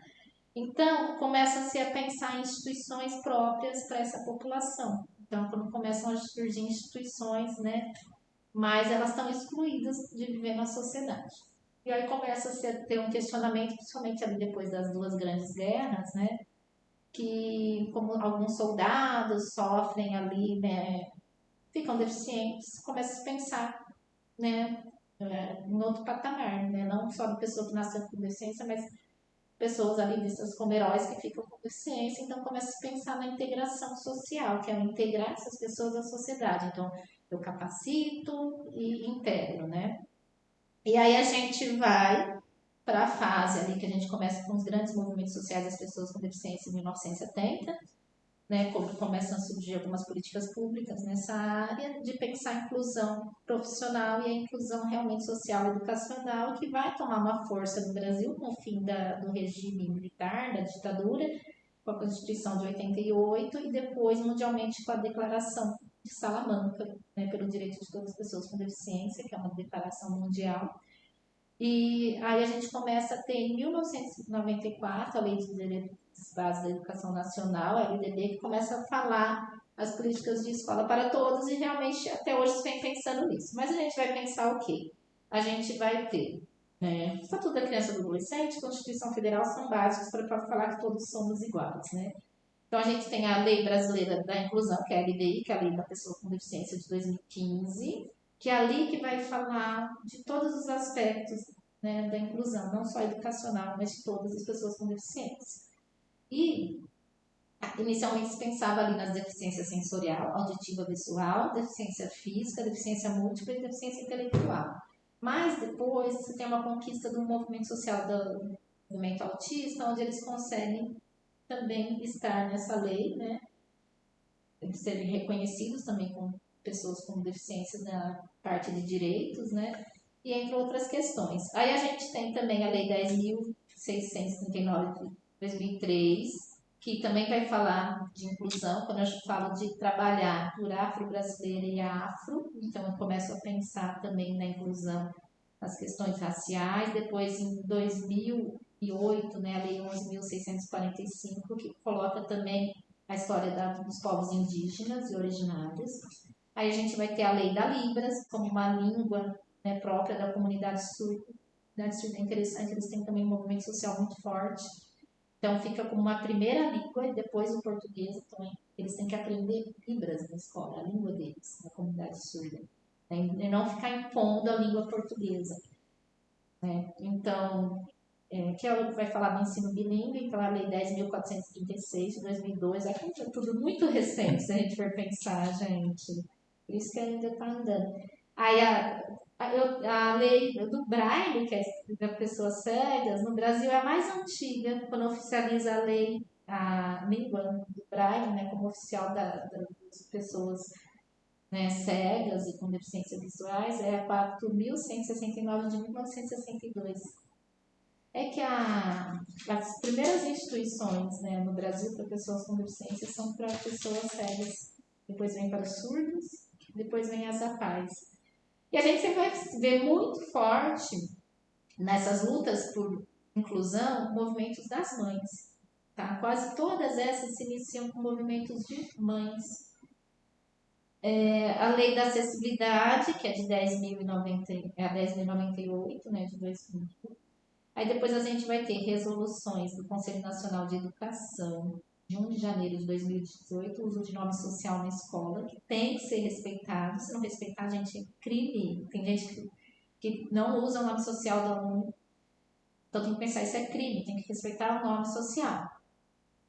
Então, começa-se a pensar em instituições próprias para essa população. Então, quando começam a surgir instituições, né? Mas elas estão excluídas de viver na sociedade. E aí começa a ter um questionamento, principalmente ali depois das 2 grandes guerras, né? Que como alguns soldados sofrem ali, né? Ficam deficientes, começa a se pensar, né? Em outro patamar, né? Não só de pessoa que nasceu com deficiência, mas pessoas ali vistas como heróis que ficam com deficiência. Então começa a se pensar na integração social, que é integrar essas pessoas à sociedade. Então eu capacito e integro, né? E aí a gente vai para a fase ali que a gente começa com os grandes movimentos sociais das pessoas com deficiência em 1970, né, como começam a surgir algumas políticas públicas nessa área de pensar a inclusão profissional e a inclusão realmente social e educacional, que vai tomar uma força no Brasil com o fim do regime militar, da ditadura, com a Constituição de 88 e depois mundialmente com a Declaração de Salamanca, né, pelo direito de todas as pessoas com deficiência, que é uma declaração mundial. E aí a gente começa a ter, em 1994, a Lei de Direitos Básicos da Educação Nacional, a LDB, que começa a falar as políticas de escola para todos e realmente até hoje se vem pensando nisso. Mas a gente vai pensar o quê? A gente vai ter Estatuto da Criança e do Adolescente, Constituição Federal são básicos para falar que todos somos iguais, né? Então a gente tem a Lei Brasileira da Inclusão, que é a LDI, que é a Lei da Pessoa com Deficiência de 2015, que é ali que vai falar de todos os aspectos, né, da inclusão, não só educacional, mas de todas as pessoas com deficiência. E inicialmente se pensava ali nas deficiências sensorial, auditiva, visual, deficiência física, deficiência múltipla e deficiência intelectual. Mas depois você tem uma conquista do movimento social do movimento autista, onde eles conseguem também estar nessa lei, né? Eles serem reconhecidos também como pessoas com deficiência na parte de direitos, né? E entre outras questões. Aí a gente tem também a Lei 10.639 de 2003, que também vai falar de inclusão, quando eu falo de trabalhar por afro-brasileira e afro, então eu começo a pensar também na inclusão nas questões raciais. Depois, em 2008, né, a Lei 11.645, que coloca também a história dos povos indígenas e originários. Aí a gente vai ter a Lei da Libras, como uma língua, né, própria da comunidade surda. A comunidade surda é interessante, eles têm também um movimento social muito forte. Então, fica como uma primeira língua e depois o português. Então, eles têm que aprender Libras na escola, a língua deles, na comunidade surda. E não ficar impondo a língua portuguesa. Né? Então, que é o que vai falar do ensino bilíngue, então a Lei 10.436 de 2002, aqui é tudo muito recente, se a gente for pensar, gente. Por isso que ainda está andando. Aí a lei do Braille, que é da pessoas cegas, no Brasil é a mais antiga, quando oficializa a língua do Braille, né, como oficial das pessoas, né, cegas e com deficiências visuais, é a 4.169 de 1962. É que as primeiras instituições, né, no Brasil para pessoas com deficiência são para pessoas cegas. Depois vem para os surdos, depois vem as APAES. E a gente vai ver muito forte nessas lutas por inclusão movimentos das mães. Tá? Quase todas essas se iniciam com movimentos de mães. A Lei da Acessibilidade, que é de 10.090, é a 10.098, né, de 2000. Aí depois a gente vai ter resoluções do Conselho Nacional de Educação, de 1 de janeiro de 2018, o uso de nome social na escola, que tem que ser respeitado. Se não respeitar, a gente é crime. Tem gente que não usa o nome social do aluno. Então tem que pensar, isso é crime, tem que respeitar o nome social.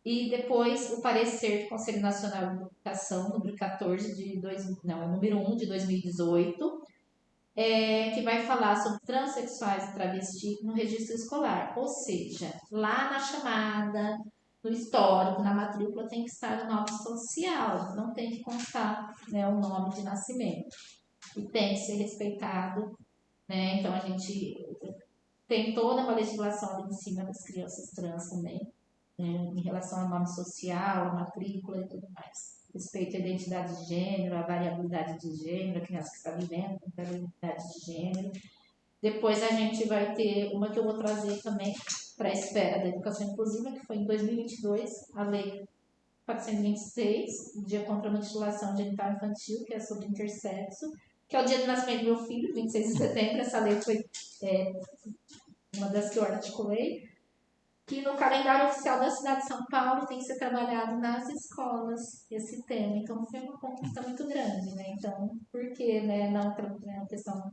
E depois o parecer do Conselho Nacional de Educação, número 1 de 2018, que vai falar sobre transexuais e travestis no registro escolar. Ou seja, lá na chamada, no histórico, na matrícula, tem que estar o nome social, não tem que constar, né, o nome de nascimento. E tem que ser respeitado, né? Então a gente tem toda uma legislação ali em cima das crianças trans também, né, em relação ao nome social, a matrícula e tudo mais. Respeito à identidade de gênero, à variabilidade de gênero, a criança que está vivendo com variabilidade de gênero. Depois a gente vai ter uma que eu vou trazer também para a esfera da educação inclusiva, que foi em 2022, a Lei 426, o Dia contra a Mutilação Genital Infantil, que é sobre intersexo, que é o dia do nascimento do meu filho, 26 de setembro. Essa lei foi uma das que eu articulei, que no calendário oficial da cidade de São Paulo tem que ser trabalhado nas escolas esse tema. Então, foi uma conquista muito grande, né? Então, por que, né, não a questão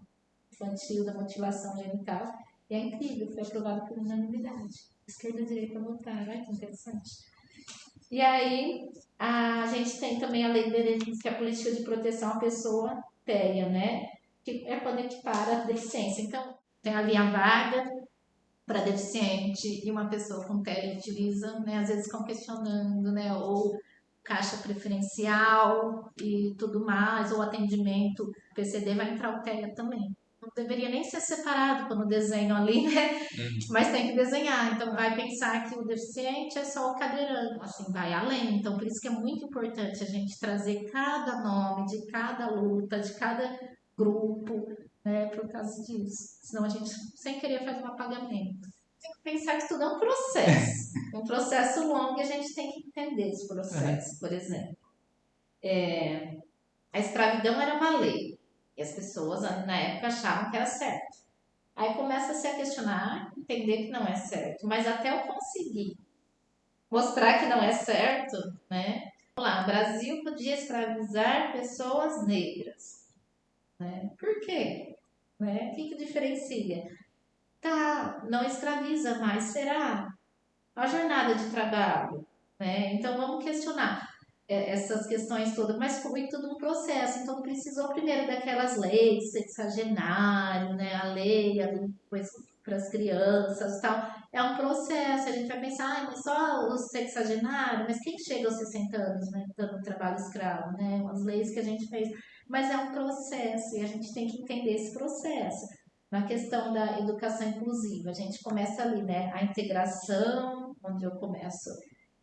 infantil da mutilação genital? E é incrível, foi aprovado por unanimidade. Esquerda e direita votaram, olha que interessante. E aí, a gente tem também a Lei de Berenice, que é a política de proteção à pessoa TEA, né? Que é quando equipara a deficiência. Então, tem ali a vaga para deficiente e uma pessoa com TEA utiliza, né? Às vezes ficam questionando, né? Ou caixa preferencial e tudo mais, ou atendimento PCD, vai entrar o TEA também. Não deveria nem ser separado quando desenho ali, né? Mas tem que desenhar. Então, vai pensar que o deficiente é só o cadeirante. Assim, vai além. Então, por isso que é muito importante a gente trazer cada nome de cada luta, de cada grupo, né, por causa disso. Senão a gente, sem querer, faz um apagamento. Tem que pensar que tudo é um processo. Um processo longo e a gente tem que entender esse processo, por exemplo. A escravidão era uma lei. E as pessoas, na época, achavam que era certo. Aí começa-se a questionar, entender que não é certo. Mas até eu conseguir mostrar que não é certo, né? Vamos lá, o Brasil podia escravizar pessoas negras. Né? Por quê? Né? O que diferencia? Tá, não escraviza mais, será? A jornada de trabalho, né? Então vamos questionar essas questões todas, mas foi tudo um processo, então precisou primeiro daquelas leis, sexagenário, né? A lei, ali, depois para as crianças e tal. É um processo, a gente vai pensar, mas só os sexagenários, mas quem chega aos 60 anos, né? Dando trabalho escravo, né? As leis que a gente fez, mas é um processo e a gente tem que entender esse processo. Na questão da educação inclusiva, a gente começa ali, né? A integração, onde eu começo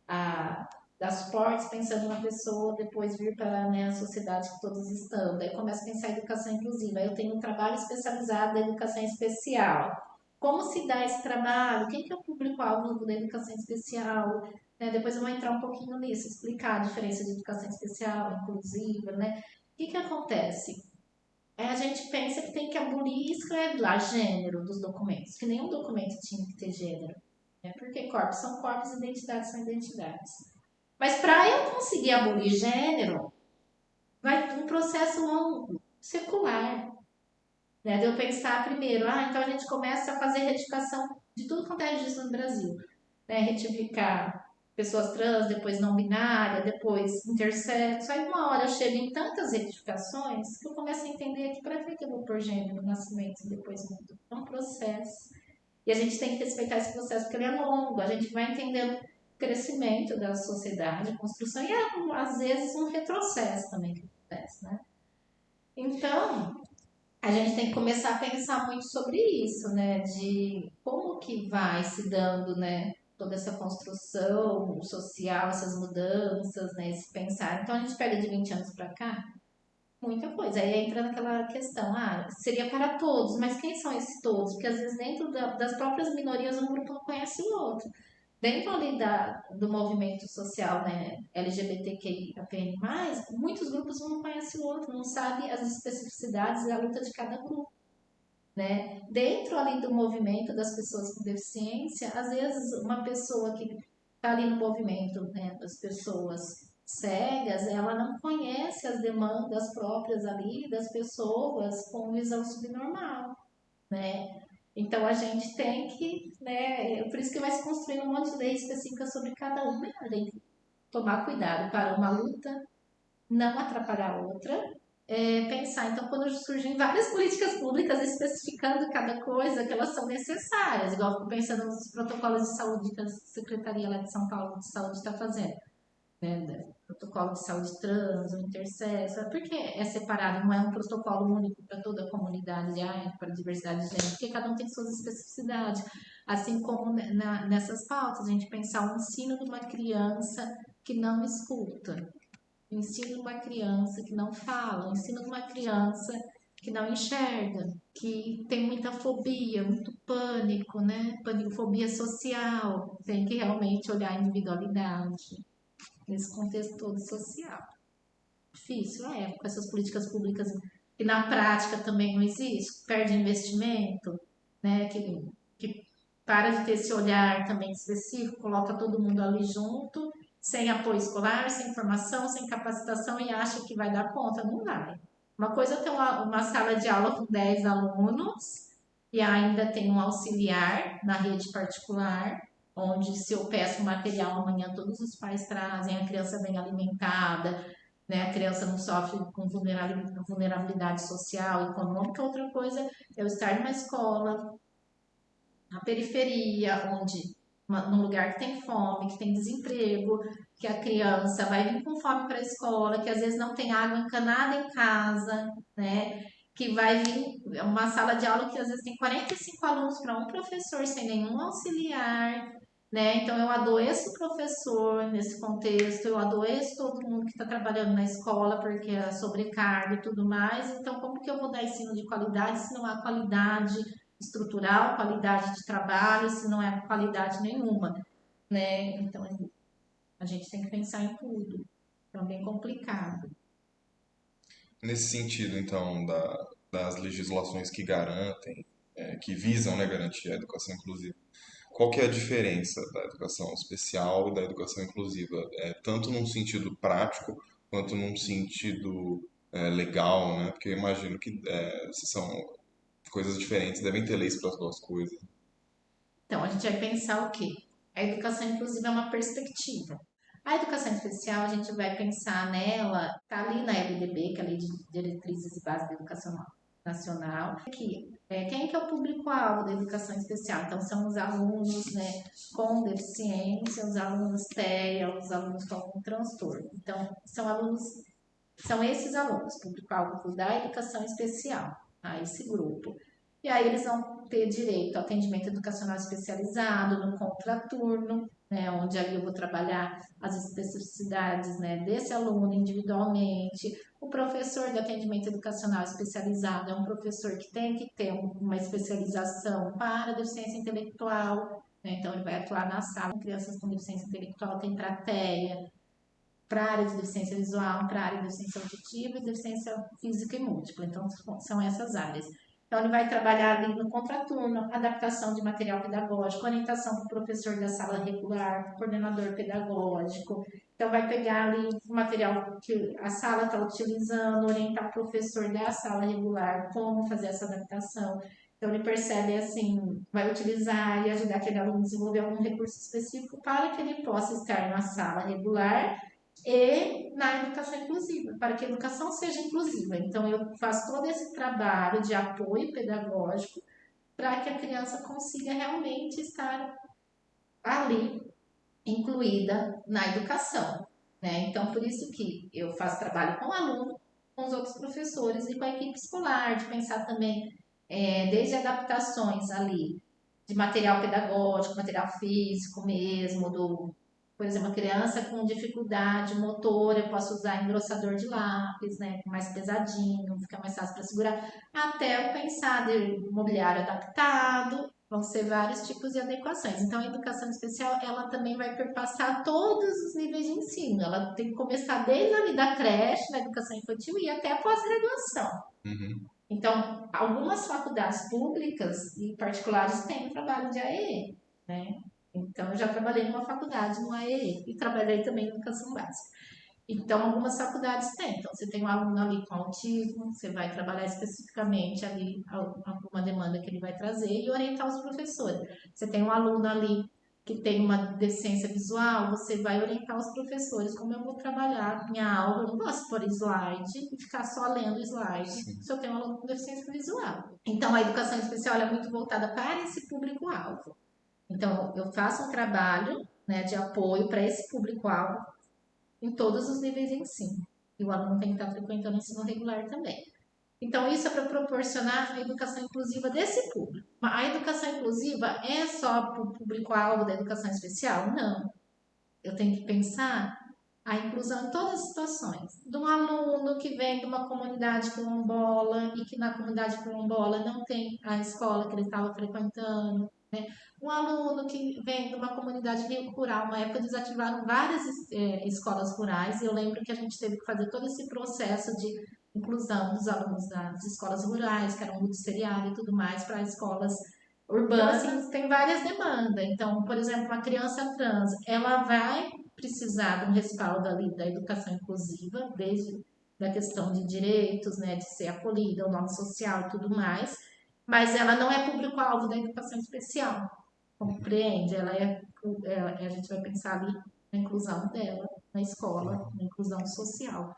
a dar suporte pensando na pessoa, depois vir para, né, a sociedade que todos estão. Daí começo a pensar em educação inclusiva. Eu tenho um trabalho especializado da educação especial. Como se dá esse trabalho? Quem que é o público-alvo da educação especial? Né? Depois eu vou entrar um pouquinho nisso, explicar a diferença de educação especial, inclusiva, né? O que acontece? A gente pensa que tem que abolir e escrever gênero dos documentos, que nenhum documento tinha que ter gênero. Né? Porque corpos são corpos, identidades são identidades. Mas para eu conseguir abolir gênero, vai um processo longo, secular. Né? De eu pensar primeiro, então a gente começa a fazer retificação de tudo quanto é registro no Brasil. Né? Retificar pessoas trans, depois não binária, depois intersexo. Aí uma hora eu chego em tantas retificações que eu começo a entender que para que eu vou pôr gênero no nascimento e depois mudo. É um processo. E a gente tem que respeitar esse processo porque ele é longo. A gente vai entendendo o crescimento da sociedade, a construção e às vezes um retrocesso também que acontece, né? Então, a gente tem que começar a pensar muito sobre isso, né? De como que vai se dando, né? Toda essa construção social, essas mudanças, né? Esse pensar. Então, a gente pega de 20 anos para cá, muita coisa. Aí entra naquela questão, seria para todos, mas quem são esses todos? Porque às vezes dentro das próprias minorias um grupo não conhece o outro. Dentro ali do movimento social, né, LGBTQIAPN+, muitos grupos um não conhecem o outro, não sabem as especificidades e a luta de cada grupo. Né? Dentro ali do movimento das pessoas com deficiência, às vezes uma pessoa que está ali no movimento, né, das pessoas cegas, ela não conhece as demandas próprias ali das pessoas com visão subnormal, né? Então a gente tem que, né, por isso que vai se construindo um monte de lei específica sobre cada um, né? Tem que tomar cuidado para uma luta não atrapalhar a outra, pensar, então, quando surgem várias políticas públicas especificando cada coisa, que elas são necessárias, igual eu fico pensando nos protocolos de saúde que a Secretaria lá de São Paulo de Saúde está fazendo, né? Protocolo de saúde trans, o intersexo, por que é separado? Não é um protocolo único para toda a comunidade, para a diversidade de gênero, porque cada um tem suas especificidades. Assim como nessas pautas, a gente pensar o ensino de uma criança que não escuta, o ensino de uma criança que não fala, o ensino de uma criança que não enxerga, que tem muita fobia, muito pânico, né? Fobia social, tem que realmente olhar a individualidade nesse contexto todo social. Difícil, com essas políticas públicas que na prática também não existe, perde investimento, né? Que para de ter esse olhar também específico, coloca todo mundo ali junto, sem apoio escolar, sem formação, sem capacitação e acha que vai dar conta, não vai. Uma coisa é ter uma sala de aula com 10 alunos e ainda tem um auxiliar na rede particular, onde se eu peço material amanhã todos os pais trazem, a criança vem alimentada, né? A criança não sofre com vulnerabilidade social, econômica. Outra coisa é eu estar numa escola, na periferia, num lugar que tem fome, que tem desemprego, que a criança vai vir com fome para a escola, que às vezes não tem água encanada em casa, né? Que vai vir uma sala de aula que às vezes tem 45 alunos para um professor sem nenhum auxiliar, né? Então, eu adoeço o professor nesse contexto, eu adoeço todo mundo que está trabalhando na escola, porque é sobrecarga e tudo mais. Então, como que eu vou dar ensino de qualidade se não há qualidade estrutural, qualidade de trabalho, se não é qualidade nenhuma, né? Então, a gente tem que pensar em tudo. Então, é bem complicado. Nesse sentido, então, das legislações que garantem, que visam, né, garantir a educação inclusiva, qual que é a diferença da educação especial e da educação inclusiva? Tanto num sentido prático quanto num sentido legal, né? Porque eu imagino que se são coisas diferentes, devem ter leis para as duas coisas. Então, a gente vai pensar o quê? A educação inclusiva é uma perspectiva. A educação especial, a gente vai pensar nela, está ali na LDB, que é a Lei de Diretrizes e Bases da Educação Nacional, que quem que é o público-alvo da educação especial? Então, são os alunos, né, com deficiência, os alunos TEA, os alunos com algum transtorno. Então, são esses alunos, público-alvo da educação especial, a esse grupo. E aí eles vão ter direito ao atendimento educacional especializado, no contraturno, né, onde aí eu vou trabalhar as especificidades, né, desse aluno individualmente. O professor de atendimento educacional especializado é um professor que tem que ter uma especialização para deficiência intelectual, né, então ele vai atuar na sala com crianças com deficiência intelectual, tem trateia, para a área de deficiência visual, para a área de deficiência auditiva e deficiência física e múltipla. Então, são essas áreas. Então, ele vai trabalhar ali no contraturno, adaptação de material pedagógico, orientação para o professor da sala regular, coordenador pedagógico. Então, vai pegar ali o material que a sala está utilizando, orientar o professor da sala regular como fazer essa adaptação. Então, ele percebe assim, vai utilizar e ajudar aquele aluno a desenvolver algum recurso específico para que ele possa estar na sala regular e na educação inclusiva, para que a educação seja inclusiva. Então, eu faço todo esse trabalho de apoio pedagógico para que a criança consiga realmente estar ali, incluída na educação, né? Então, por isso que eu faço trabalho com o aluno, com os outros professores e com a equipe escolar, de pensar também desde adaptações ali, de material pedagógico, material físico mesmo, por exemplo, a criança com dificuldade motora, eu posso usar engrossador de lápis, né, mais pesadinho, fica mais fácil para segurar, até eu pensar de mobiliário adaptado, vão ser vários tipos de adequações. Então, a educação especial, ela também vai perpassar todos os níveis de ensino, ela tem que começar desde ali da creche, da educação infantil e até a pós-graduação. Uhum. Então, algumas faculdades públicas e particulares têm trabalho de AEE, né? Então, eu já trabalhei numa faculdade no AEE e trabalhei também em educação básica. Então, algumas faculdades têm. Então, você tem um aluno ali com autismo, você vai trabalhar especificamente ali alguma demanda que ele vai trazer e orientar os professores. Você tem um aluno ali que tem uma deficiência visual, você vai orientar os professores como eu vou trabalhar minha aula. Eu não posso pôr slide e ficar só lendo slide se eu tenho um aluno com deficiência visual. Então, a educação especial é muito voltada para esse público-alvo. Então, eu faço um trabalho, né, de apoio para esse público-alvo em todos os níveis de ensino. E o aluno tem que estar frequentando o ensino regular também. Então, isso é para proporcionar a educação inclusiva desse público. A educação inclusiva é só para o público-alvo da educação especial? Não. Eu tenho que pensar a inclusão em todas as situações. De um aluno que vem de uma comunidade quilombola e que na comunidade quilombola não tem a escola que ele estava frequentando, né? Um aluno que vem de uma comunidade rural, uma época desativaram várias escolas rurais, e eu lembro que a gente teve que fazer todo esse processo de inclusão dos alunos das escolas rurais, que eram multisseriário e tudo mais, para escolas urbanas. Então, assim, tem várias demandas. Então, por exemplo, uma criança trans, ela vai precisar de um respaldo ali da educação inclusiva, desde da questão de direitos, né, de ser acolhida, o nome social e tudo mais, mas ela não é público-alvo da educação especial, compreende? A gente vai pensar ali na inclusão dela, na escola, na inclusão social.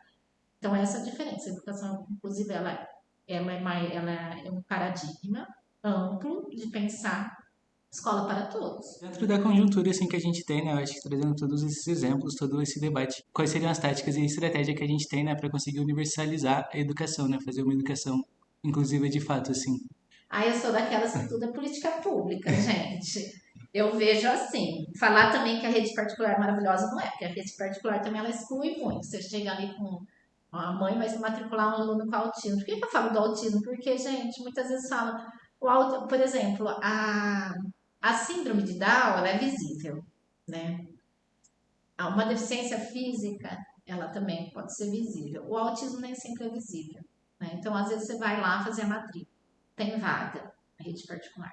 Então, essa é a diferença. A educação inclusiva, ela é um paradigma amplo de pensar escola para todos. Dentro da conjuntura assim, que a gente tem, né, eu acho que trazendo todos esses exemplos, todo esse debate, quais seriam as táticas e estratégias que a gente tem, né, para conseguir universalizar a educação, né, fazer uma educação inclusiva de fato, assim. Eu sou daquelas que tudo é política pública, gente. Eu vejo assim, falar também que a rede particular é maravilhosa não é, porque a rede particular também ela exclui muito. Você chega ali com a mãe vai se matricular um aluno com autismo. Por que que eu falo do autismo? Porque, gente, muitas vezes fala, por exemplo, a síndrome de Down, ela é visível, né? Uma deficiência física, ela também pode ser visível. O autismo nem sempre é visível, né? Então, às vezes você vai lá fazer a matrícula, tem vaga, na rede particular.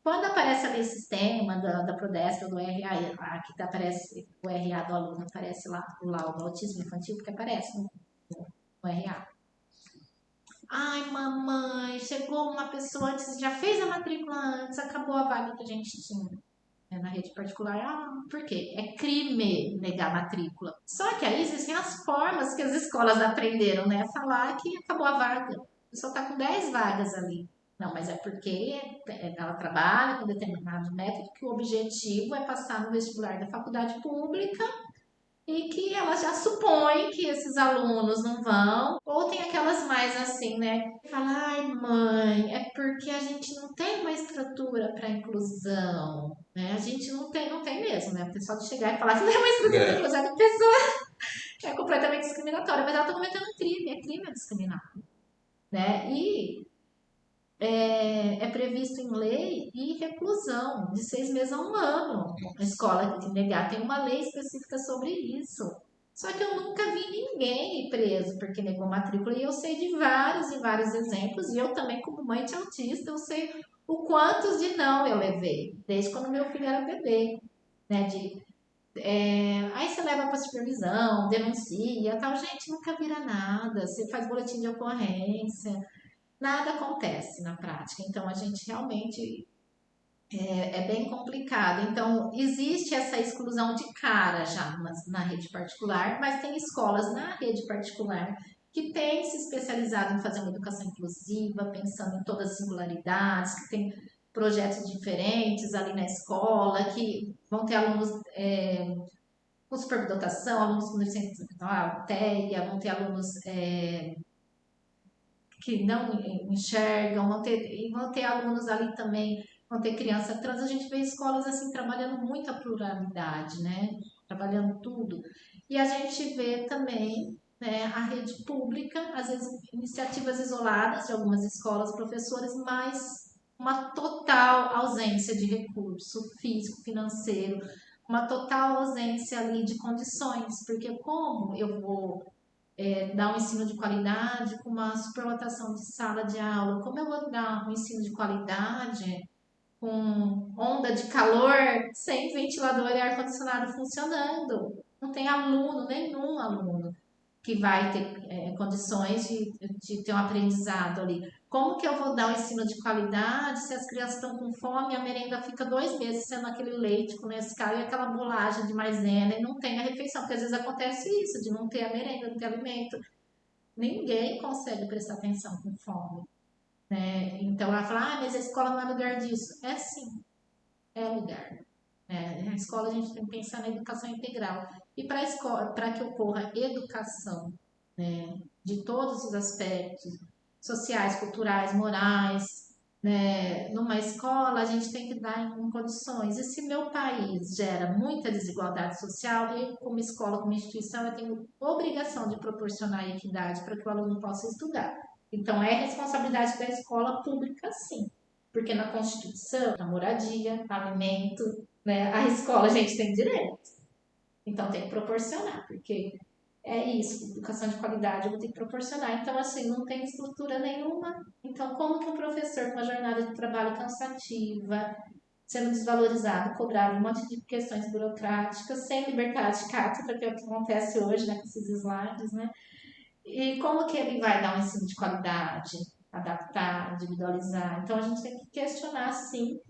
Quando aparece ali o sistema da Prodesp ou do RA, aqui aparece o RA do aluno, aparece lá o laudo autismo infantil, porque aparece no RA. Ai, mamãe, chegou uma pessoa antes, já fez a matrícula antes, acabou a vaga que a gente tinha, né, na rede particular. Ah, por quê? É crime negar a matrícula. Só que aí existem as formas que as escolas aprenderam, né? Falar que acabou a vaga. A pessoa está com 10 vagas ali. Não, mas é porque ela trabalha com determinado método que o objetivo é passar no vestibular da faculdade pública e que ela já supõe que esses alunos não vão. Ou tem aquelas mais assim, né? Fala, ai mãe, é porque a gente não tem uma estrutura para inclusão, né? A gente não tem mesmo, né? O pessoal de chegar e falar que não é uma estrutura para inclusão, a pessoa é completamente discriminatória, mas ela está cometendo um crime, é crime a discriminar, né? E é previsto em lei e reclusão de 6 meses a 1 ano. A escola que negar tem uma lei específica sobre isso. Só que eu nunca vi ninguém preso porque negou matrícula e eu sei de vários e vários exemplos e eu também como mãe de autista eu sei o quantos de não eu levei desde quando meu filho era bebê, né? Aí você leva para supervisão, denuncia, tal, gente nunca vira nada, você faz boletim de ocorrência. Nada acontece na prática, então a gente realmente é bem complicado. Então, existe essa exclusão de cara já na rede particular, mas tem escolas na rede particular que têm se especializado em fazer uma educação inclusiva, pensando em todas as singularidades, que tem projetos diferentes ali na escola, que vão ter alunos com superdotação, alunos com deficiência intelectual, TEA, vão ter alunos que não enxergam, vão ter alunos ali também, vão ter criança trans. A gente vê escolas assim trabalhando muito a pluralidade, né? Trabalhando tudo. E a gente vê também, né, a rede pública, às vezes iniciativas isoladas de algumas escolas, professores, mas uma total ausência de recurso físico, financeiro, uma total ausência ali de condições, porque como eu vou dar um ensino de qualidade com uma superlotação de sala de aula? Como eu vou dar um ensino de qualidade com onda de calor, sem ventilador e ar-condicionado funcionando? Não tem aluno, nenhum aluno que vai ter condições de ter um aprendizado ali. Como que eu vou dar um ensino de qualidade se as crianças estão com fome e a merenda fica 2 meses sendo aquele leite com Nescau e aquela bolagem de maisena e não tem a refeição? Porque às vezes acontece isso, de não ter a merenda, não ter alimento. Ninguém consegue prestar atenção com fome, né? Então ela fala, mas a escola não é lugar disso. É sim, é lugar. Na escola a gente tem que pensar na educação integral. E para que ocorra educação, né, de todos os aspectos, sociais, culturais, morais, né, numa escola a gente tem que dar em condições. E se meu país gera muita desigualdade social, eu como escola, como instituição, eu tenho obrigação de proporcionar equidade para que o aluno possa estudar. Então é responsabilidade da escola pública, sim. Porque na Constituição, a moradia, alimento, né, a escola a gente tem direito. Então tem que proporcionar, porque é isso, educação de qualidade eu vou ter que proporcionar. Então, assim, não tem estrutura nenhuma. Então, como que um professor com uma jornada de trabalho cansativa, sendo desvalorizado, cobrado um monte de questões burocráticas, sem liberdade de cátedra, que é o que acontece hoje, né, com esses slides, né? E como que ele vai dar um ensino de qualidade, adaptar, individualizar? Então, a gente tem que questionar, sim,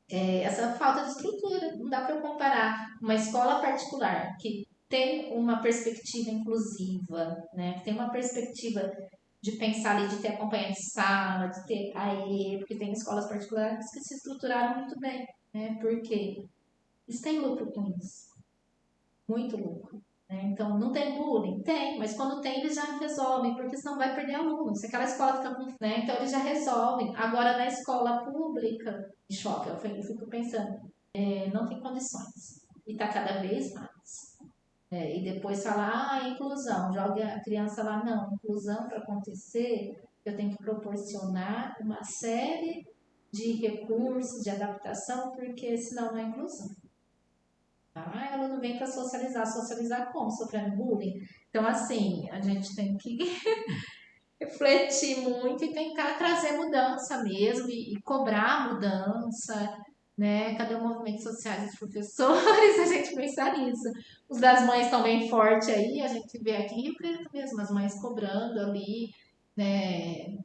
essa falta de estrutura. Não dá para eu comparar uma escola particular que tem uma perspectiva inclusiva, né? Que tem uma perspectiva de pensar ali, de ter acompanhante de sala, de ter AE, porque tem escolas particulares que se estruturaram muito bem, né? Porque eles têm lucro com isso, muito lucro. né? Então, não tem bullying? Tem, mas quando tem, eles já resolvem, porque senão vai perder aluno. Se aquela escola fica com, né? Então, eles já resolvem. Agora, na escola pública, choque, eu fico pensando, não tem condições. E está cada vez mais. E depois falar, inclusão, joga a criança lá, não, inclusão para acontecer, eu tenho que proporcionar uma série de recursos, de adaptação, porque senão não é inclusão. Ah, ela não vem para socializar como? Sofrendo bullying? Então, assim, a gente tem que refletir muito e tentar trazer mudança mesmo e cobrar mudança, né? Cadê o movimento social dos professores? A gente pensar nisso. Os das mães estão bem fortes aí, a gente vê aqui em Rio Preto mesmo, as mães cobrando ali, né?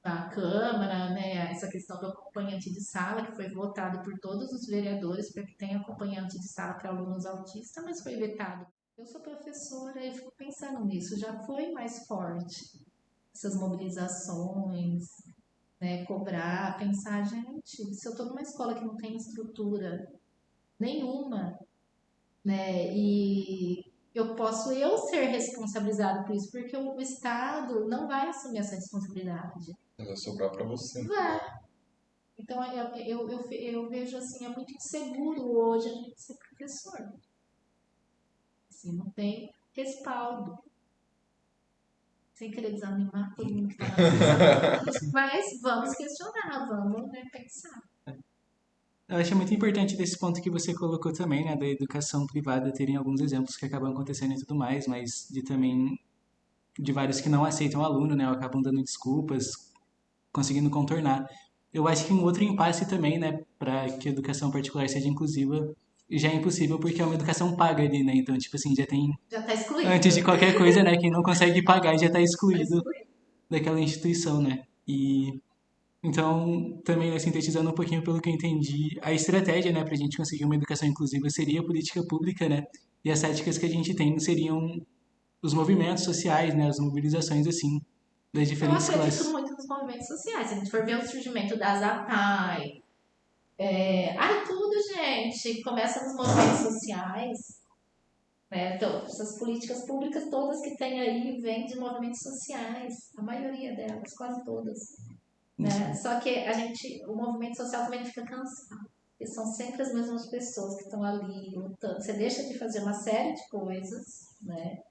Na Câmara, né? Essa questão do acompanhante de sala, que foi votado por todos os vereadores para que tenha acompanhante de sala para alunos autistas, mas foi vetado. Eu sou professora e fico pensando nisso, já foi mais forte essas mobilizações, né, cobrar, pensar, gente, se eu estou numa escola que não tem estrutura nenhuma, né, e eu posso ser responsabilizado por isso, porque o Estado não vai assumir essa responsabilidade. Vai sobrar para você. Vai. Então, eu vejo assim, é muito inseguro hoje a gente ser professor. Assim, não tem respaldo. Sem querer desanimar todo mundo que está na decisão. Mas vamos questionar, vamos, né, pensar. Eu acho muito importante desse ponto que você colocou também, né, da educação privada terem alguns exemplos que acabam acontecendo e tudo mais, mas de vários que não aceitam o aluno, né, ou acabam dando desculpas, conseguindo contornar. Eu acho que um outro impasse também, né, para que a educação particular seja inclusiva, já é impossível porque é uma educação paga ali, né, então, tipo assim, já está excluído. Antes de qualquer coisa, né, quem não consegue pagar já está excluído daquela instituição, né, e então, também, né, sintetizando um pouquinho pelo que eu entendi, a estratégia, né, para a gente conseguir uma educação inclusiva seria a política pública, né, e as táticas que a gente tem seriam os movimentos sociais, né, as mobilizações, assim, das diferentes Eu acredito classes. muito nos movimentos sociais. Se a gente for ver o surgimento das APAI, tudo, gente, começa nos movimentos sociais. Né? Então, essas políticas públicas todas que tem aí vêm de movimentos sociais, a maioria delas, quase todas. Né? Só que o movimento social também fica cansado. Porque são sempre as mesmas pessoas que estão ali lutando. Você deixa de fazer uma série de coisas, né?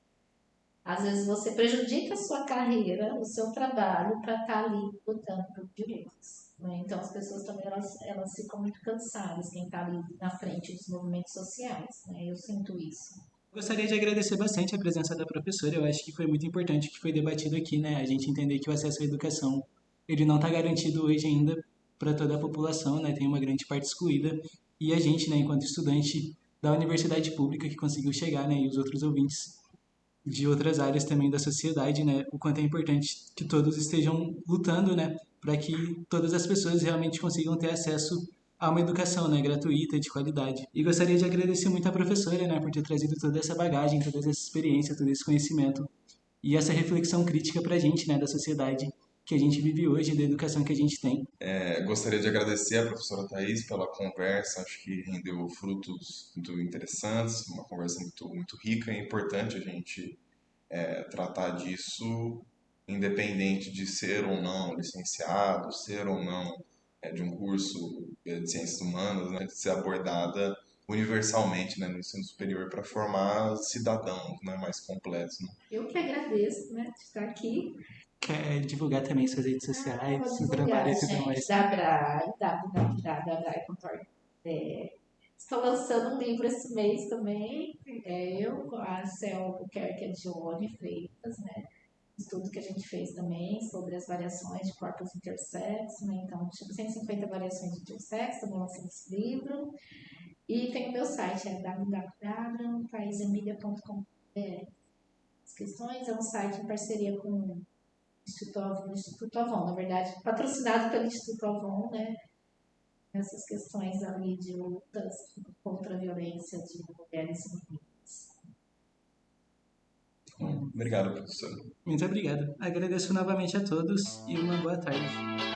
Às vezes você prejudica a sua carreira, o seu trabalho, para estar ali lutando por direitos. Né? Então as pessoas também elas ficam muito cansadas, quem está ali na frente dos movimentos sociais. Né? Eu sinto isso. Gostaria de agradecer bastante a presença da professora. Eu acho que foi muito importante o que foi debatido aqui, né? A gente entender que o acesso à educação ele não está garantido hoje ainda para toda a população, né? Tem uma grande parte excluída. E a gente, né, enquanto estudante da universidade pública que conseguiu chegar, né, e os outros ouvintes de outras áreas também da sociedade, né, o quanto é importante que todos estejam lutando, né, para que todas as pessoas realmente consigam ter acesso a uma educação, né, gratuita, de qualidade. E gostaria de agradecer muito à professora, né, por ter trazido toda essa bagagem, toda essa experiência, todo esse conhecimento e essa reflexão crítica para a gente, né, da sociedade que a gente vive hoje, da educação que a gente tem. Gostaria de agradecer à professora Thaís pela conversa, acho que rendeu frutos muito interessantes, uma conversa muito, muito rica e importante a gente tratar disso, independente de ser ou não licenciado, ser ou não de um curso de ciências humanas, né, de ser abordada universalmente, né, no ensino superior para formar cidadãos, né, mais completos. Né? Eu que agradeço, né, de estar aqui. Quer divulgar também suas redes sociais, seu trabalho e tudo mais. Da Braille, estou lançando um livro esse mês também. Eu, com a Cel Albuquerque e a Dione Freitas, né? Estudo que a gente fez também sobre as variações de corpos intersexo, né? Então, tipo, 150 variações de intersexo, também lancei esse livro. E tem o meu site, é www.paisemilia.com.br. As questões é um site em parceria com o Instituto Avon, na verdade, patrocinado pelo Instituto Avon, né? Essas questões ali de lutas contra a violência de mulheres e meninas. Obrigado, professor. Muito obrigado. Agradeço novamente a todos e uma boa tarde.